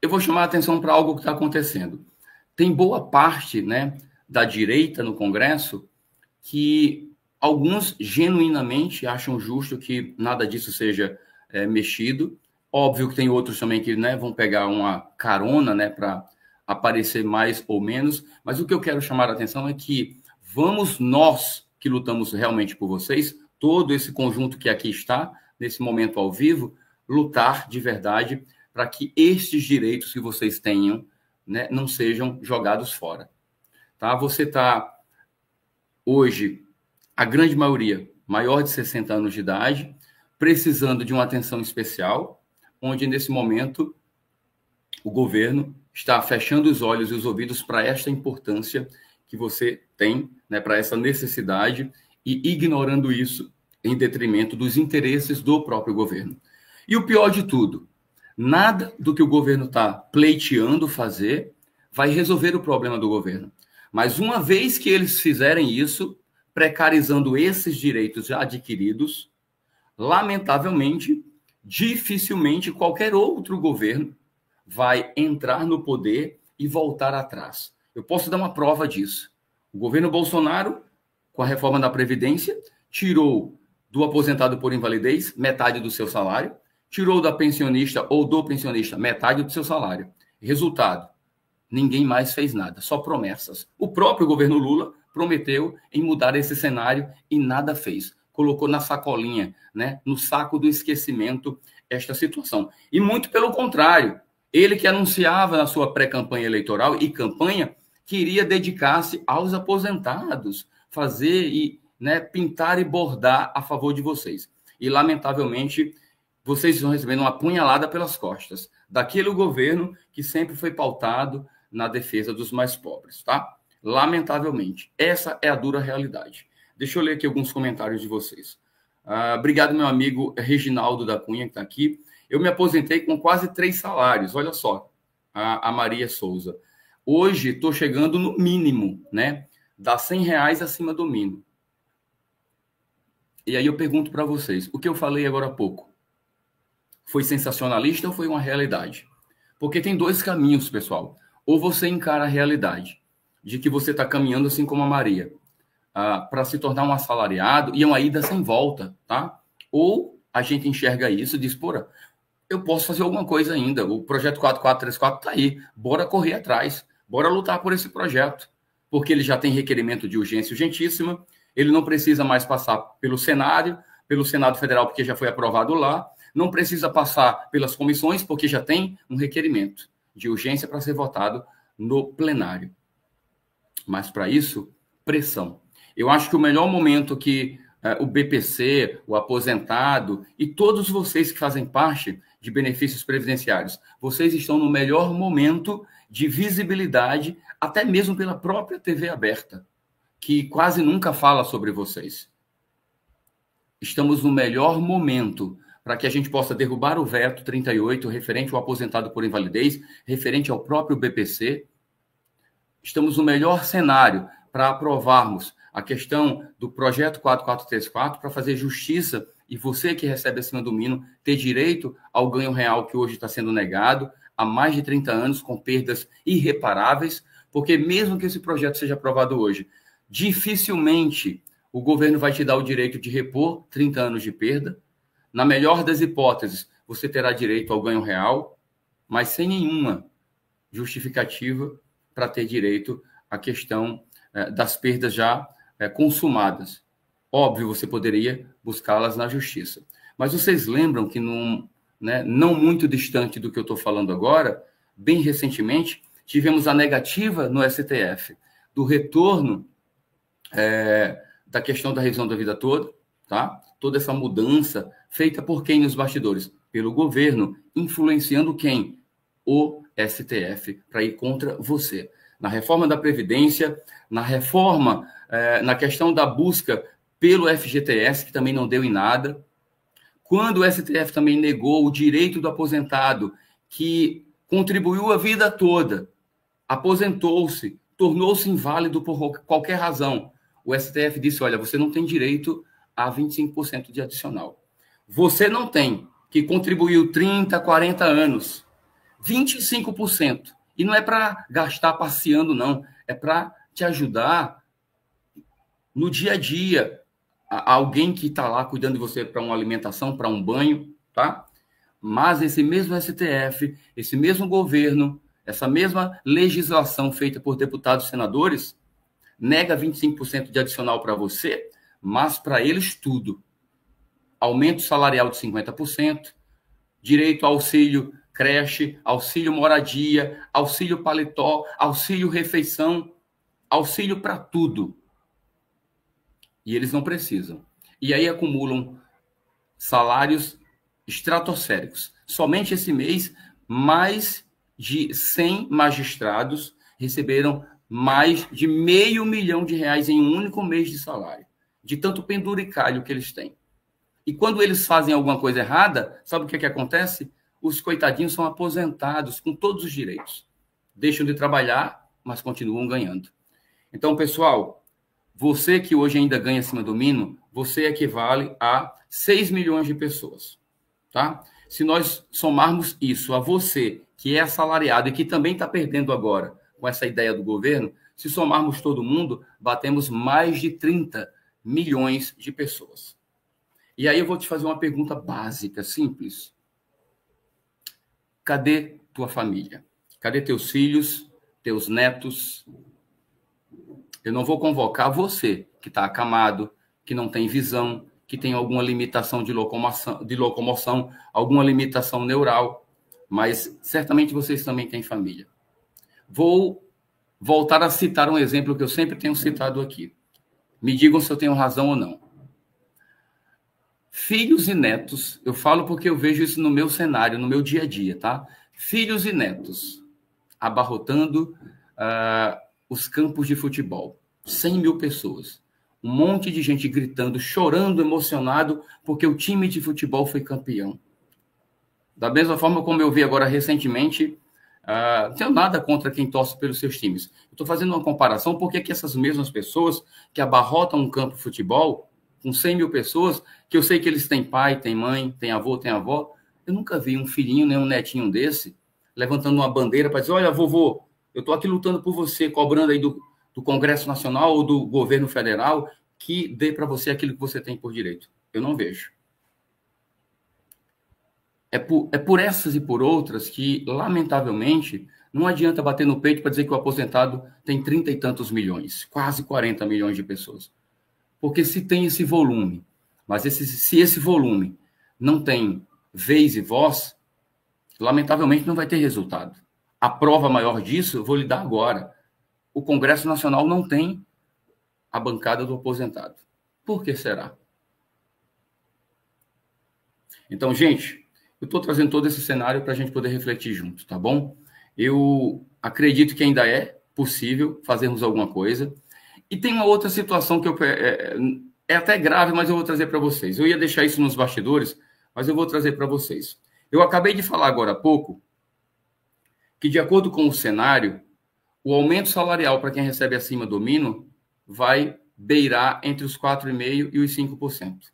Speaker 1: eu vou chamar a atenção para algo que está acontecendo. Tem boa parte, né, da direita no Congresso que alguns genuinamente acham justo que nada disso seja mexido. Óbvio que tem outros também que, né, vão pegar uma carona, né, para aparecer mais ou menos. Mas o que eu quero chamar a atenção é que vamos nós que lutamos realmente por vocês, todo esse conjunto que aqui está, nesse momento ao vivo, lutar de verdade para que estes direitos que vocês tenham, né, não sejam jogados fora. Tá? Você está, hoje, a grande maioria, maior de 60 anos de idade, precisando de uma atenção especial, onde, nesse momento, o governo está fechando os olhos e os ouvidos para esta importância que você tem, né, para essa necessidade, e ignorando isso em detrimento dos interesses do próprio governo. E o pior de tudo, nada do que o governo está pleiteando fazer vai resolver o problema do governo. Mas uma vez que eles fizerem isso, precarizando esses direitos já adquiridos, lamentavelmente, dificilmente qualquer outro governo vai entrar no poder e voltar atrás. Eu posso dar uma prova disso. O governo Bolsonaro, com a reforma da Previdência, tirou do aposentado por invalidez metade do seu salário, tirou da pensionista ou do pensionista metade do seu salário. Resultado, ninguém mais fez nada, só promessas. O próprio governo Lula prometeu em mudar esse cenário e nada fez. Colocou na sacolinha, né, no saco do esquecimento, esta situação. E muito pelo contrário, ele que anunciava na sua pré-campanha eleitoral e campanha que iria dedicar-se aos aposentados, fazer e, né, pintar e bordar a favor de vocês. E, lamentavelmente, vocês estão recebendo uma punhalada pelas costas daquele governo que sempre foi pautado na defesa dos mais pobres, tá? Lamentavelmente. Essa é a dura realidade. Deixa eu ler aqui alguns comentários de vocês. Obrigado, meu amigo Reginaldo da Cunha, que está aqui. Eu me aposentei com quase 3 salários. Olha só, a Maria Souza. Hoje estou chegando no mínimo, né? Dá R$100 acima do mínimo. E aí eu pergunto para vocês, o que eu falei agora há pouco, foi sensacionalista ou foi uma realidade? Porque tem 2 caminhos, pessoal. Ou você encara a realidade de que você está caminhando assim como a Maria, para se tornar um assalariado, e é uma ida sem volta, tá? Ou a gente enxerga isso e diz, porra, eu posso fazer alguma coisa ainda, o projeto 4434 está aí, bora correr atrás, bora lutar por esse projeto, porque ele já tem requerimento de urgência urgentíssima, ele não precisa mais passar pelo Senado Federal, porque já foi aprovado lá, não precisa passar pelas comissões, porque já tem um requerimento de urgência para ser votado no plenário. Mas, para isso, pressão. Eu acho que o melhor momento que o BPC, o aposentado e todos vocês que fazem parte de benefícios previdenciários, vocês estão no melhor momento de visibilidade, até mesmo pela própria TV aberta, que quase nunca fala sobre vocês. Estamos no melhor momento para que a gente possa derrubar o veto 38, referente ao aposentado por invalidez, referente ao próprio BPC. Estamos no melhor cenário para aprovarmos a questão do projeto 4434 para fazer justiça e você que recebe acima do mínimo ter direito ao ganho real que hoje está sendo negado há mais de 30 anos com perdas irreparáveis, porque mesmo que esse projeto seja aprovado hoje, dificilmente o governo vai te dar o direito de repor 30 anos de perda. Na melhor das hipóteses, você terá direito ao ganho real, mas sem nenhuma justificativa para ter direito à questão das perdas já consumadas. Óbvio, você poderia buscá-las na justiça. Mas vocês lembram que não muito distante do que eu estou falando agora, bem recentemente, tivemos a negativa no STF do retorno da questão da revisão da vida toda, tá? Toda essa mudança feita por quem nos bastidores? Pelo governo, influenciando quem? O STF, para ir contra você. Na reforma da Previdência, na reforma, na questão da busca pelo FGTS, que também não deu em nada. Quando o STF também negou o direito do aposentado, que contribuiu a vida toda, aposentou-se, tornou-se inválido por qualquer razão. O STF disse, olha, você não tem direito a 25% de adicional. Você não tem, que contribuiu 30, 40 anos, 25%. E não é para gastar passeando, não. É para te ajudar no dia a dia. Alguém que está lá cuidando de você para uma alimentação, para um banho, tá? Mas esse mesmo STF, esse mesmo governo, essa mesma legislação feita por deputados e senadores, nega 25% de adicional para você, mas para eles tudo. Aumento salarial de 50%, direito ao auxílio creche, auxílio moradia, auxílio paletó, auxílio refeição, auxílio para tudo. E eles não precisam. E aí acumulam salários estratosféricos. Somente esse mês, mais de 100 magistrados receberam mais de R$500 mil em um único mês de salário, de tanto penduricalho que eles têm. E quando eles fazem alguma coisa errada, sabe o que acontece? Os coitadinhos são aposentados com todos os direitos. Deixam de trabalhar, mas continuam ganhando. Então, pessoal, você que hoje ainda ganha acima do mínimo, você equivale a 6 milhões de pessoas, tá? Se nós somarmos isso a você, que é assalariado e que também está perdendo agora com essa ideia do governo, se somarmos todo mundo, batemos mais de 30 milhões de pessoas. E aí eu vou te fazer uma pergunta básica, simples. Cadê tua família? Cadê teus filhos, teus netos? Eu não vou convocar você, que está acamado, que não tem visão, que tem alguma limitação de locomoção, alguma limitação neural, mas certamente vocês também têm família. Vou voltar a citar um exemplo que eu sempre tenho citado aqui. Me digam se eu tenho razão ou não. Filhos e netos, eu falo porque eu vejo isso no meu cenário, no meu dia a dia, tá? Filhos e netos abarrotando os campos de futebol. 100 mil pessoas. Um monte de gente gritando, chorando, emocionado, porque o time de futebol foi campeão. Da mesma forma como eu vi agora recentemente, não tenho nada contra quem torce pelos seus times. Estou fazendo uma comparação porque que essas mesmas pessoas que abarrotam um campo de futebol, com 100 mil pessoas, que eu sei que eles têm pai, têm mãe, têm avô, têm avó, eu nunca vi um filhinho, nem um netinho desse, levantando uma bandeira para dizer, olha, vovô, eu estou aqui lutando por você, cobrando aí do Congresso Nacional ou do governo federal que dê para você aquilo que você tem por direito. Eu não vejo. É por essas e por outras que, lamentavelmente, não adianta bater no peito para dizer que o aposentado tem 30 e tantos milhões, quase 40 milhões de pessoas. Porque se tem esse volume, mas se esse volume não tem vez e voz, lamentavelmente não vai ter resultado. A prova maior disso eu vou lhe dar agora. O Congresso Nacional não tem a bancada do aposentado. Por que será? Então, gente, eu estou trazendo todo esse cenário para a gente poder refletir junto, tá bom? Eu acredito que ainda é possível fazermos alguma coisa. E tem uma outra situação que é até grave, mas eu vou trazer para vocês. Eu ia deixar isso nos bastidores, mas eu vou trazer para vocês. Eu acabei de falar agora há pouco que, de acordo com o cenário, o aumento salarial para quem recebe acima do mínimo vai beirar entre os 4,5% e os 5%.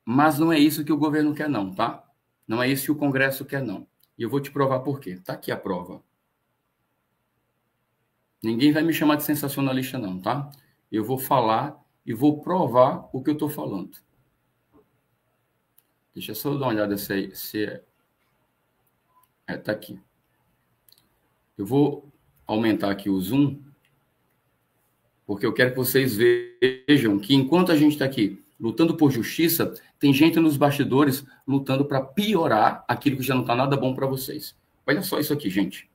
Speaker 1: Mas não é isso que o governo quer, não, tá? Não é isso que o Congresso quer, não. E eu vou te provar por quê. Tá aqui a prova. Ninguém vai me chamar de sensacionalista, não, tá? Eu vou falar e vou provar o que eu estou falando. Deixa eu só dar uma olhada se é. Tá aqui. Eu vou aumentar aqui o zoom, porque eu quero que vocês vejam que enquanto a gente está aqui lutando por justiça, tem gente nos bastidores lutando para piorar aquilo que já não está nada bom para vocês. Olha só isso aqui, gente.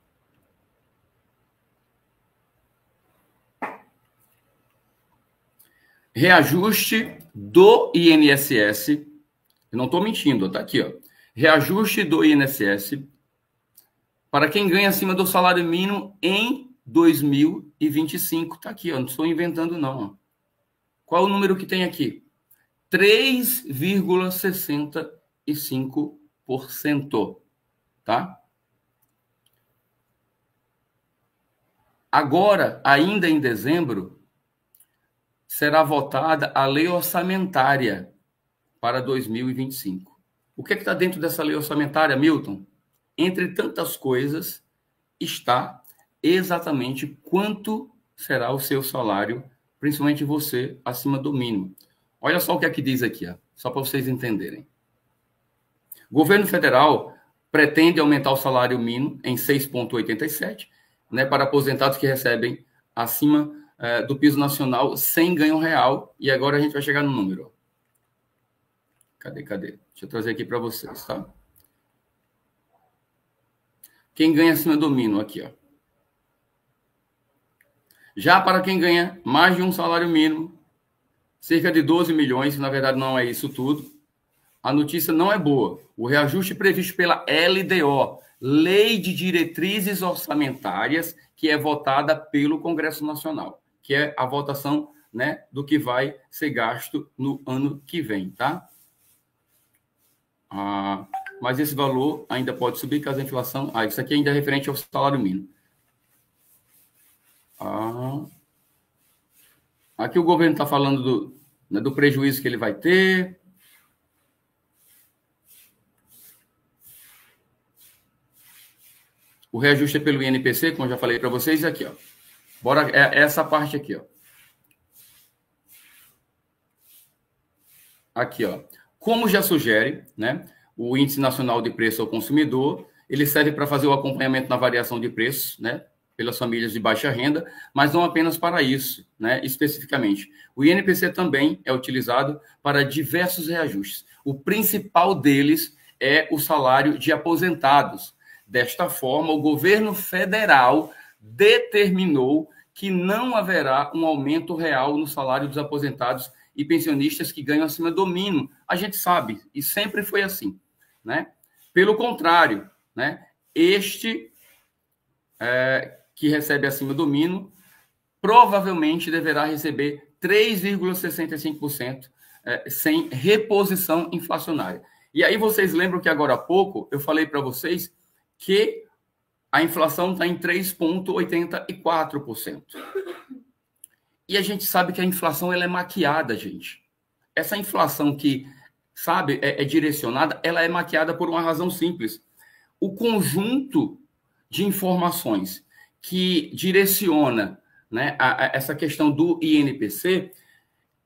Speaker 1: Reajuste do INSS. Eu não estou mentindo, está aqui, ó. Reajuste do INSS para quem ganha acima do salário mínimo em 2025. Está aqui, ó. Não estou inventando, não. Ó. Qual o número que tem aqui? 3,65%. Tá? Agora, ainda em dezembro, será votada a lei orçamentária para 2025. O que está dentro dessa lei orçamentária, Milton? Entre tantas coisas, está exatamente quanto será o seu salário, principalmente você, acima do mínimo. Olha só o que diz aqui, ó, só para vocês entenderem. O governo federal pretende aumentar o salário mínimo em 6,87, né, para aposentados que recebem acima do piso nacional sem ganho real. E agora a gente vai chegar no número. Cadê? Deixa eu trazer aqui para vocês, tá? Quem ganha acima do mínimo, aqui, ó. Já para quem ganha mais de um salário mínimo, cerca de 12 milhões, na verdade não é isso tudo, a notícia não é boa. O reajuste previsto pela LDO, Lei de Diretrizes Orçamentárias, que é votada pelo Congresso Nacional, que é a votação, né, do que vai ser gasto no ano que vem, tá? Mas esse valor ainda pode subir caso a inflação... isso aqui ainda é referente ao salário mínimo. Aqui o governo está falando do prejuízo que ele vai ter. O reajuste é pelo INPC, como eu já falei para vocês, aqui, ó. Bora, essa parte aqui, ó. Aqui, ó. Como já sugere, né, o Índice Nacional de Preço ao Consumidor, ele serve para fazer o acompanhamento na variação de preços, né, pelas famílias de baixa renda, mas não apenas para isso, né, especificamente. O INPC também é utilizado para diversos reajustes. O principal deles é o salário de aposentados. Desta forma, o governo federal determinou que não haverá um aumento real no salário dos aposentados e pensionistas que ganham acima do mínimo. A gente sabe, e sempre foi assim, né? Pelo contrário, né? Este que recebe acima do mínimo provavelmente deverá receber 3,65% sem reposição inflacionária. E aí vocês lembram que agora há pouco eu falei para vocês que a inflação está em 3,84%. E a gente sabe que a inflação ela é maquiada, gente. Essa inflação que, sabe, é direcionada, ela é maquiada por uma razão simples. O conjunto de informações que direciona, né, essa questão do INPC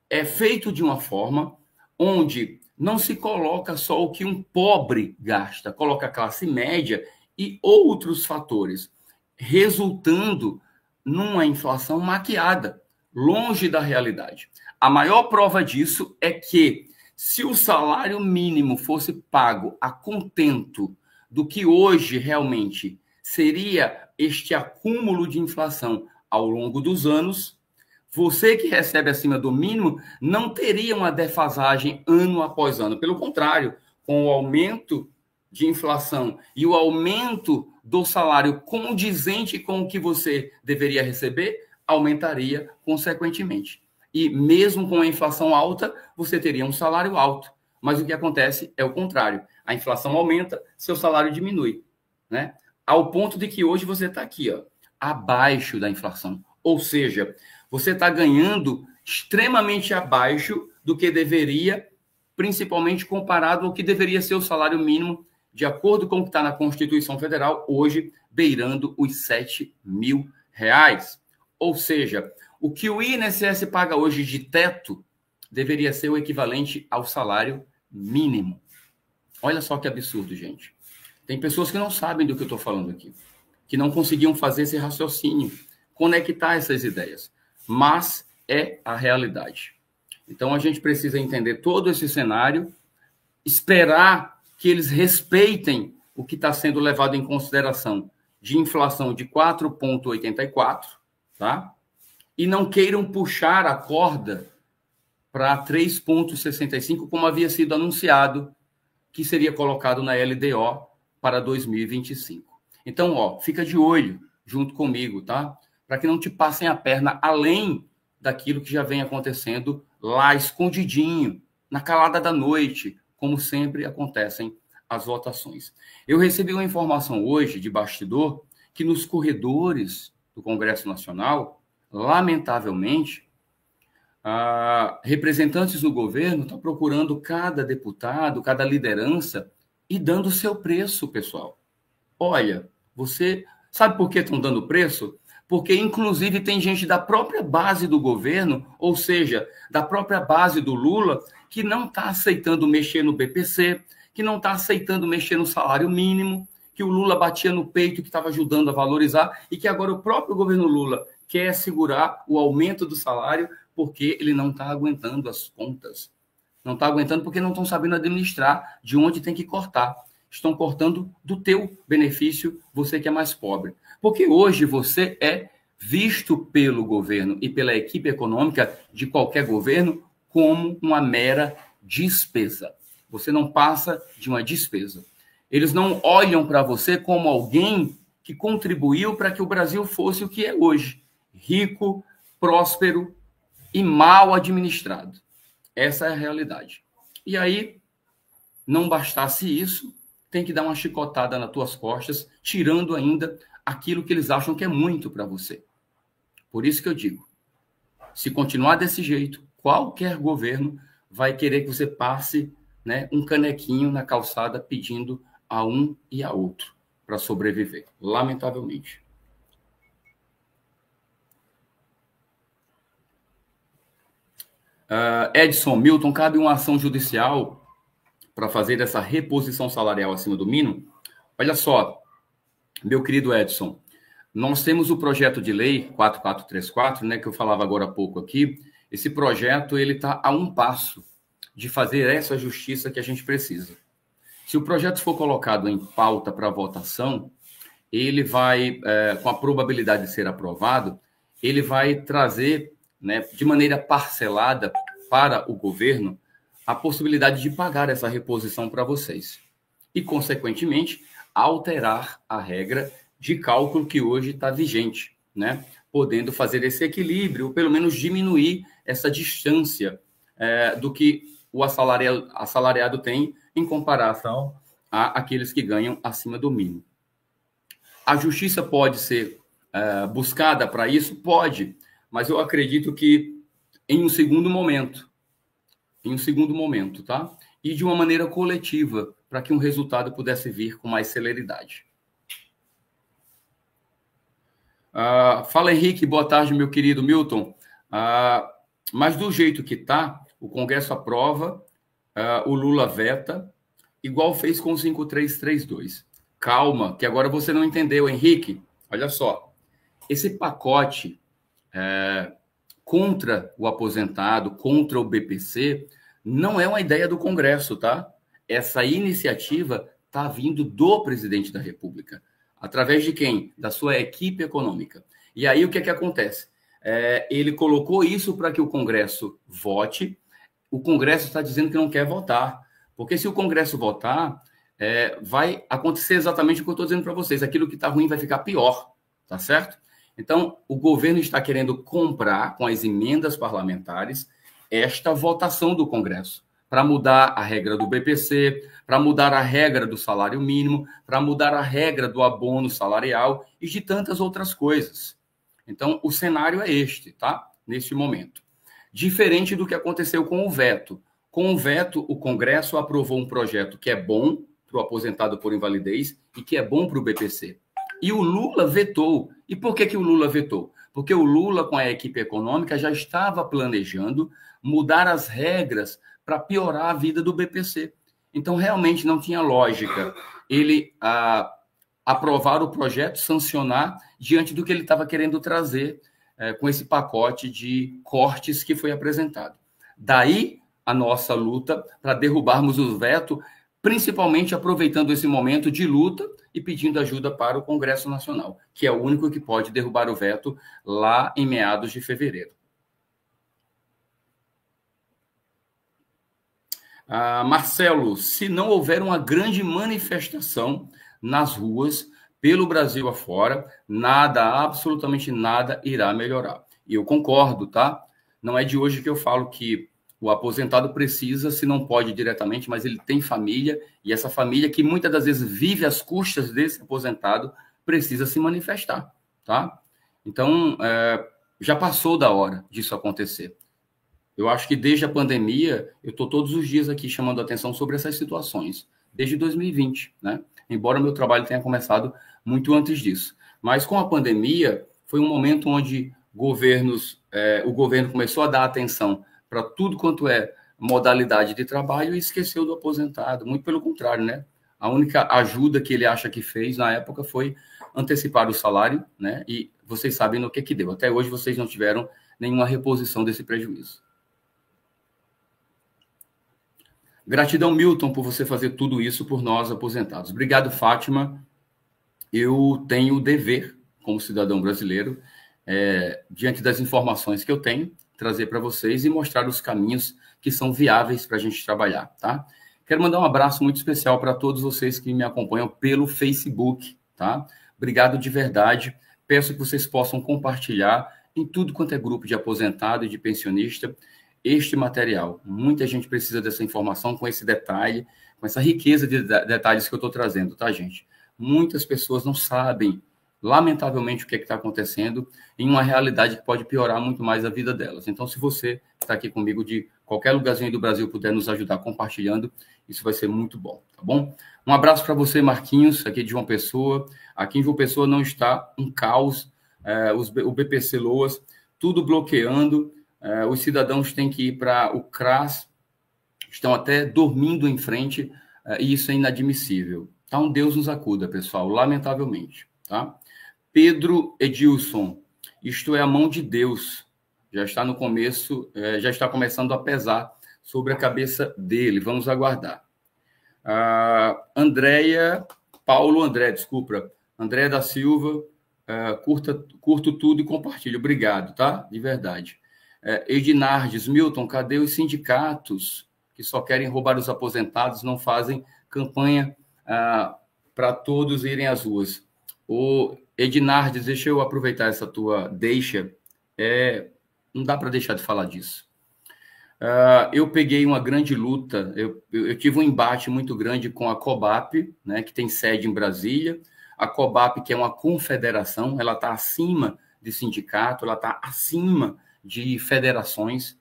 Speaker 1: é feito de uma forma onde não se coloca só o que um pobre gasta, coloca a classe média e outros fatores, resultando numa inflação maquiada, longe da realidade. A maior prova disso é que, se o salário mínimo fosse pago a contento do que hoje realmente seria este acúmulo de inflação ao longo dos anos, você que recebe acima do mínimo não teria uma defasagem ano após ano. Pelo contrário, com o aumento de inflação e o aumento do salário condizente com o que você deveria receber, aumentaria consequentemente. E mesmo com a inflação alta, você teria um salário alto. Mas o que acontece é o contrário. A inflação aumenta, seu salário diminui, né? Ao ponto de que hoje você está aqui, ó, abaixo da inflação. Ou seja, você está ganhando extremamente abaixo do que deveria, principalmente comparado ao que deveria ser o salário mínimo, de acordo com o que está na Constituição Federal, hoje beirando os R$7.000. Ou seja, o que o INSS paga hoje de teto deveria ser o equivalente ao salário mínimo. Olha só que absurdo, gente. Tem pessoas que não sabem do que eu estou falando aqui, que não conseguiam fazer esse raciocínio, conectar essas ideias. Mas é a realidade. Então, a gente precisa entender todo esse cenário, esperar que eles respeitem o que está sendo levado em consideração de inflação de 4,84%, tá? E não queiram puxar a corda para 3,65, como havia sido anunciado, que seria colocado na LDO para 2025. Então, ó, fica de olho junto comigo, tá? Para que não te passem a perna além daquilo que já vem acontecendo lá escondidinho, na calada da noite, como sempre acontecem as votações. Eu recebi uma informação hoje de bastidor que nos corredores do Congresso Nacional, lamentavelmente, representantes do governo estão procurando cada deputado, cada liderança e dando o seu preço, pessoal. Olha, você sabe por que estão dando preço? Porque, inclusive, tem gente da própria base do governo, ou seja, da própria base do Lula, que não está aceitando mexer no BPC, que não está aceitando mexer no salário mínimo, que o Lula batia no peito, que estava ajudando a valorizar, e que agora o próprio governo Lula quer segurar o aumento do salário porque ele não está aguentando as contas. Não está aguentando porque não estão sabendo administrar de onde tem que cortar. Estão cortando do teu benefício, você que é mais pobre. Porque hoje você é visto pelo governo e pela equipe econômica de qualquer governo como uma mera despesa. Você não passa de uma despesa. Eles não olham para você como alguém que contribuiu para que o Brasil fosse o que é hoje. Rico, próspero e mal administrado. Essa é a realidade. E aí, não bastasse isso, tem que dar uma chicotada nas tuas costas, tirando ainda aquilo que eles acham que é muito para você. Por isso que eu digo, se continuar desse jeito, qualquer governo vai querer que você passe, né, um canequinho na calçada pedindo a um e a outro para sobreviver, lamentavelmente. Edson, Milton, cabe uma ação judicial para fazer essa reposição salarial acima do mínimo? Olha só, meu querido Edson, nós temos o projeto de lei 4434, né, que eu falava agora há pouco aqui. Esse projeto ele está a um passo de fazer essa justiça que a gente precisa. Se o projeto for colocado em pauta para votação, ele vai, com a probabilidade de ser aprovado, ele vai trazer, né, de maneira parcelada para o governo a possibilidade de pagar essa reposição para vocês. E, consequentemente, alterar a regra de cálculo que hoje está vigente, né? Podendo fazer esse equilíbrio, ou pelo menos diminuir essa distância do que o assalariado tem em comparação àqueles que ganham acima do mínimo. A justiça pode ser buscada para isso? Pode, mas eu acredito que em um segundo momento, tá? E de uma maneira coletiva, para que um resultado pudesse vir com mais celeridade. Fala, Henrique, boa tarde, meu querido Milton. Mas do jeito que está, o Congresso aprova, o Lula veta, igual fez com o 5332. Calma, que agora você não entendeu, Henrique. Olha só, esse pacote contra o aposentado, contra o BPC, não é uma ideia do Congresso, tá? Essa iniciativa está vindo do presidente da República. Através de quem? Da sua equipe econômica. E aí o que é que acontece? Ele colocou isso para que o Congresso vote. O Congresso está dizendo que não quer votar. Porque se o Congresso votar, vai acontecer exatamente o que eu estou dizendo para vocês. Aquilo que está ruim vai ficar pior, tá certo? Então, o governo está querendo comprar, com as emendas parlamentares, esta votação do Congresso, para mudar a regra do BPC, para mudar a regra do salário mínimo, para mudar a regra do abono salarial e de tantas outras coisas. Então, o cenário é este, tá? Neste momento. Diferente do que aconteceu com o veto. Com o veto, o Congresso aprovou um projeto que é bom para o aposentado por invalidez e que é bom para o BPC. E o Lula vetou. E por que o Lula vetou? Porque o Lula, com a equipe econômica, já estava planejando mudar as regras para piorar a vida do BPC. Então, realmente não tinha lógica ele aprovar o projeto, sancionar, diante do que ele estava querendo trazer com esse pacote de cortes que foi apresentado. Daí a nossa luta para derrubarmos o veto, principalmente aproveitando esse momento de luta e pedindo ajuda para o Congresso Nacional, que é o único que pode derrubar o veto lá em meados de fevereiro. Marcelo, se não houver uma grande manifestação nas ruas, pelo Brasil afora, nada, absolutamente nada irá melhorar. E eu concordo, tá? Não é de hoje que eu falo que o aposentado precisa, se não pode diretamente, mas ele tem família, e essa família que muitas das vezes vive às custas desse aposentado, precisa se manifestar, tá? Então, já passou da hora disso acontecer. Eu acho que desde a pandemia, eu estou todos os dias aqui chamando a atenção sobre essas situações, desde 2020, né? Embora meu trabalho tenha começado muito antes disso. Mas com a pandemia, foi um momento onde o governo começou a dar atenção para tudo quanto é modalidade de trabalho e esqueceu do aposentado. Muito pelo contrário, né? A única ajuda que ele acha que fez na época foi antecipar o salário, né? E vocês sabem no que deu. Até hoje vocês não tiveram nenhuma reposição desse prejuízo. Gratidão, Milton, por você fazer tudo isso por nós aposentados. Obrigado, Fátima. Eu tenho o dever, como cidadão brasileiro, diante das informações que eu tenho, trazer para vocês e mostrar os caminhos que são viáveis para a gente trabalhar, tá? Quero mandar um abraço muito especial para todos vocês que me acompanham pelo Facebook, tá? Obrigado de verdade. Peço que vocês possam compartilhar em tudo quanto é grupo de aposentado e de pensionista este material. Muita gente precisa dessa informação com esse detalhe, com essa riqueza de detalhes que eu estou trazendo, tá, gente? Muitas pessoas não sabem, lamentavelmente, o que está acontecendo em uma realidade que pode piorar muito mais a vida delas. Então, se você está aqui comigo de qualquer lugarzinho do Brasil puder nos ajudar compartilhando, isso vai ser muito bom, tá bom? Um abraço para você, Marquinhos, aqui de João Pessoa. Aqui em João Pessoa não está um caos, o BPC Loas, tudo bloqueando. Os cidadãos têm que ir para o CRAS, estão até dormindo em frente, e isso é inadmissível. Então, Deus nos acuda, pessoal, lamentavelmente. Tá? Pedro Edilson, isto é a mão de Deus. Já está no começo, já está começando a pesar sobre a cabeça dele. Vamos aguardar. Andréia da Silva, curto tudo e compartilho. Obrigado, tá? De verdade. Edinardes, Milton, cadê os sindicatos que só querem roubar os aposentados, não fazem campanha para todos irem às ruas? O Edinardes, deixa eu aproveitar essa tua deixa. Não dá para deixar de falar disso. Eu peguei uma grande luta, eu tive um embate muito grande com a COBAP, né, que tem sede em Brasília. A COBAP, que é uma confederação, ela está acima de sindicato, ela está acima de federações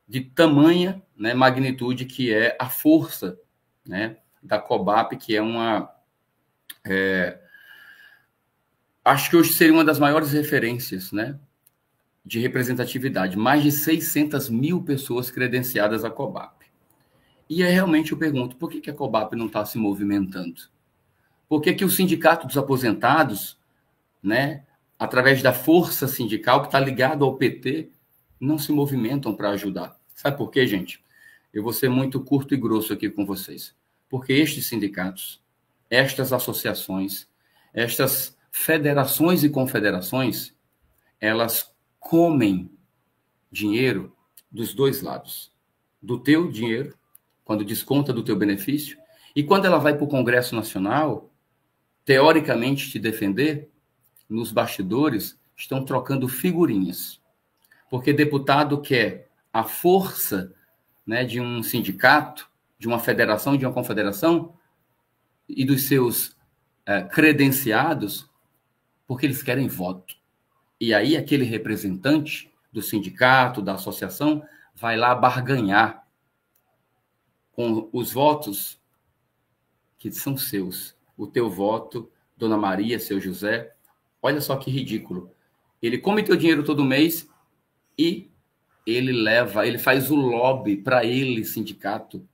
Speaker 1: de tamanha, né, magnitude que é a força, né, da COBAP, que é acho que hoje seria uma das maiores referências, né, de representatividade. Mais de 600 mil pessoas credenciadas à COBAP. E aí realmente eu pergunto, por que a COBAP não está se movimentando? Por que o Sindicato dos Aposentados, né, através da força sindical que está ligado ao PT, não se movimentam para ajudar? Sabe por quê, gente? Eu vou ser muito curto e grosso aqui com vocês. Porque estes sindicatos, estas associações, estas federações e confederações, elas comem dinheiro dos dois lados. Do teu dinheiro, quando desconta do teu benefício, e quando ela vai para o Congresso Nacional, teoricamente te defender, nos bastidores, estão trocando figurinhas. Porque deputado quer a força, né, de um sindicato, de uma federação, de uma confederação, e dos seus credenciados, porque eles querem voto. E aí aquele representante do sindicato, da associação, vai lá barganhar com os votos que são seus. O teu voto, Dona Maria, seu José. Olha só que ridículo. Ele come teu dinheiro todo mês e ele faz o lobby para ele, sindicato.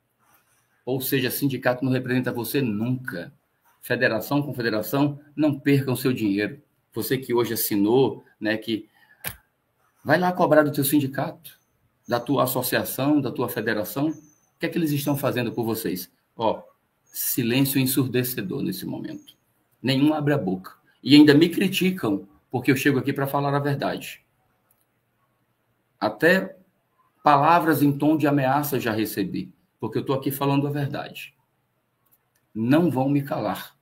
Speaker 1: Ou seja, sindicato não representa você nunca. Federação, confederação, não percam seu dinheiro. Você que hoje assinou, né, que vai lá cobrar do teu sindicato, da tua associação, da tua federação. O que é que eles estão fazendo por vocês? Silêncio ensurdecedor nesse momento. Nenhum abre a boca. E ainda me criticam, porque eu chego aqui para falar a verdade. Até palavras em tom de ameaça já recebi. porque eu estou aqui falando a verdade. Não vão me calar.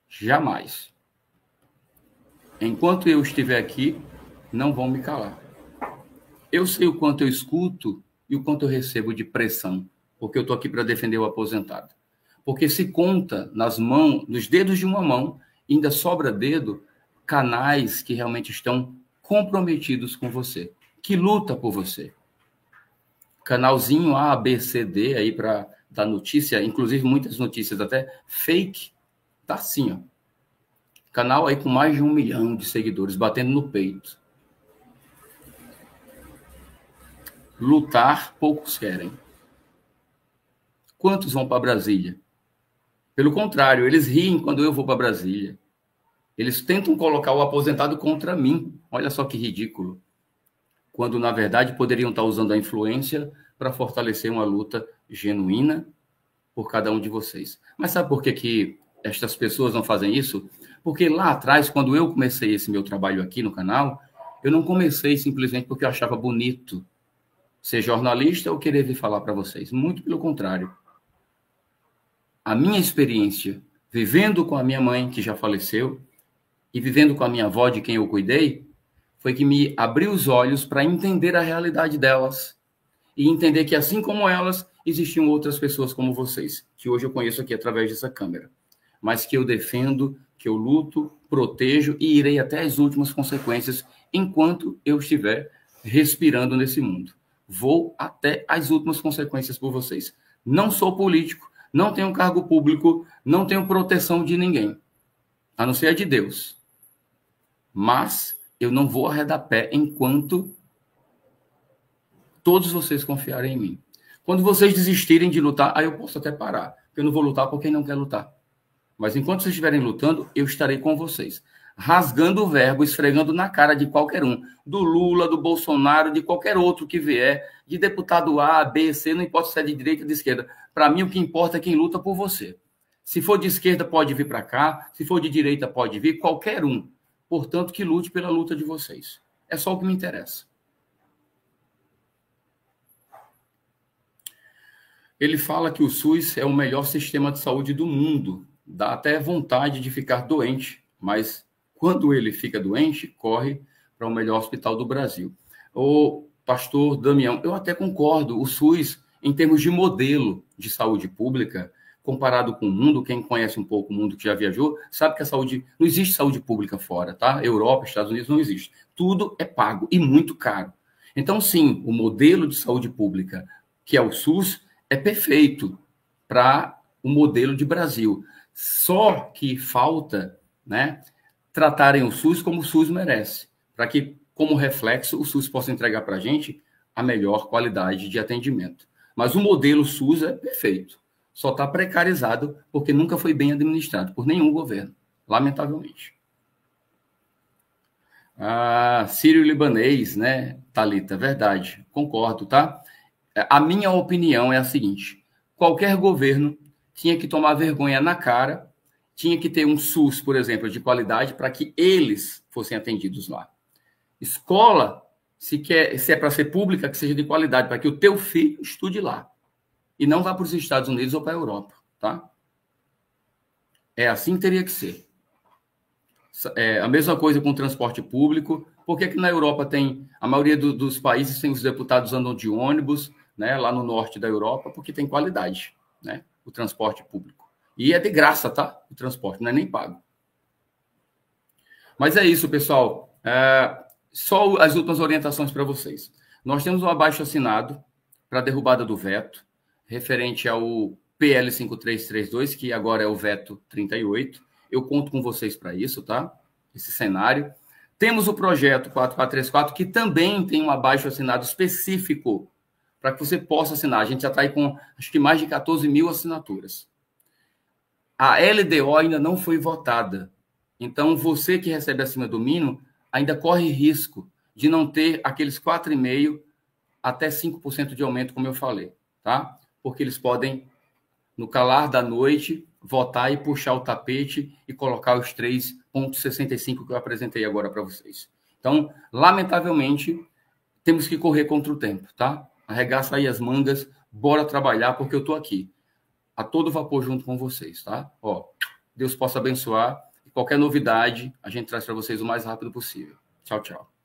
Speaker 1: Jamais. Enquanto eu estiver aqui, não vão me calar. Eu sei o quanto eu escuto e o quanto eu recebo de pressão, porque eu estou aqui para defender o aposentado. Porque se conta nas mãos, nos dedos de uma mão, ainda sobra dedo, canais que realmente estão comprometidos com você, que luta por você. Canalzinho A, B, C, D aí para dar notícia, inclusive muitas notícias até fake, tá assim, ó. Canal aí com mais de 1 milhão de seguidores, batendo no peito. Lutar, poucos querem. Quantos vão para Brasília? Pelo contrário, eles riem quando eu vou para Brasília. Eles tentam colocar o aposentado contra mim. Olha só que ridículo. Quando, na verdade, poderiam estar usando a influência para fortalecer uma luta genuína por cada um de vocês. Mas sabe por que estas pessoas não fazem isso? Porque lá atrás, quando eu comecei esse meu trabalho aqui no canal, eu não comecei simplesmente porque eu achava bonito ser jornalista ou querer vir falar para vocês. Muito pelo contrário. A minha experiência, vivendo com a minha mãe, que já faleceu, e vivendo com a minha avó, de quem eu cuidei, foi que me abriu os olhos para entender a realidade delas e entender que, assim como elas, existiam outras pessoas como vocês, que hoje eu conheço aqui através dessa câmera, mas que eu defendo, que eu luto, protejo e irei até as últimas consequências enquanto eu estiver respirando nesse mundo. Vou até as últimas consequências por vocês. Não sou político, não tenho cargo público, não tenho proteção de ninguém, a não ser a de Deus. Mas eu não vou arredar pé enquanto todos vocês confiarem em mim. Quando vocês desistirem de lutar, aí eu posso até parar. Eu não vou lutar por quem não quer lutar. Mas enquanto vocês estiverem lutando, eu estarei com vocês. Rasgando o verbo, esfregando na cara de qualquer um. Do Lula, do Bolsonaro, de qualquer outro que vier. De deputado A, B, C, não importa se é de direita ou de esquerda. Para mim, o que importa é quem luta por você. Se for de esquerda, pode vir para cá. Se for de direita, pode vir. Qualquer um. Portanto, que lute pela luta de vocês. É só o que me interessa. Ele fala que o SUS é o melhor sistema de saúde do mundo. Dá até vontade de ficar doente, mas quando ele fica doente, corre para o melhor hospital do Brasil. O pastor Damião, eu até concordo, o SUS, em termos de modelo de saúde pública, comparado com o mundo, quem conhece um pouco o mundo que já viajou, sabe que a saúde, não existe saúde pública fora, tá? Europa, Estados Unidos, não existe. Tudo é pago e muito caro. Então, sim, o modelo de saúde pública, que é o SUS, é perfeito para o modelo de Brasil. Só que falta, né, tratarem o SUS como o SUS merece, para que, como reflexo, o SUS possa entregar para a gente a melhor qualidade de atendimento. Mas o modelo SUS é perfeito. Só está precarizado porque nunca foi bem administrado por nenhum governo, lamentavelmente. Sírio-libanês, né, Thalita? Verdade, concordo, tá? A minha opinião é a seguinte: qualquer governo tinha que tomar vergonha na cara, tinha que ter um SUS, por exemplo, de qualidade para que eles fossem atendidos lá. Escola, se é para ser pública, que seja de qualidade, para que o teu filho estude lá e não vá para os Estados Unidos ou para a Europa, tá? É assim que teria que ser. É a mesma coisa com o transporte público. Por que na Europa tem... A maioria dos países tem os deputados andam de ônibus, né, lá no norte da Europa, porque tem qualidade, né, o transporte público. E é de graça, tá? O transporte, não é nem pago. Mas é isso, pessoal. Só as últimas orientações para vocês. Nós temos um abaixo-assinado para a derrubada do veto, referente ao PL 5332, que agora é o veto 38. Eu conto com vocês para isso, tá? Esse cenário. Temos o projeto 4434, que também tem um abaixo-assinado específico para que você possa assinar. A gente já está aí com, acho que mais de 14 mil assinaturas. A LDO ainda não foi votada. Então, você que recebe acima do mínimo, ainda corre risco de não ter aqueles 4,5% até 5% de aumento, como eu falei, tá? Porque eles podem, no calar da noite, votar e puxar o tapete e colocar os 3,65 que eu apresentei agora para vocês. Então, lamentavelmente, temos que correr contra o tempo, tá? Arregaça aí as mangas, bora trabalhar porque eu estou aqui, a todo vapor junto com vocês, tá? Ó, Deus possa abençoar. E qualquer novidade, a gente traz para vocês o mais rápido possível. Tchau, tchau.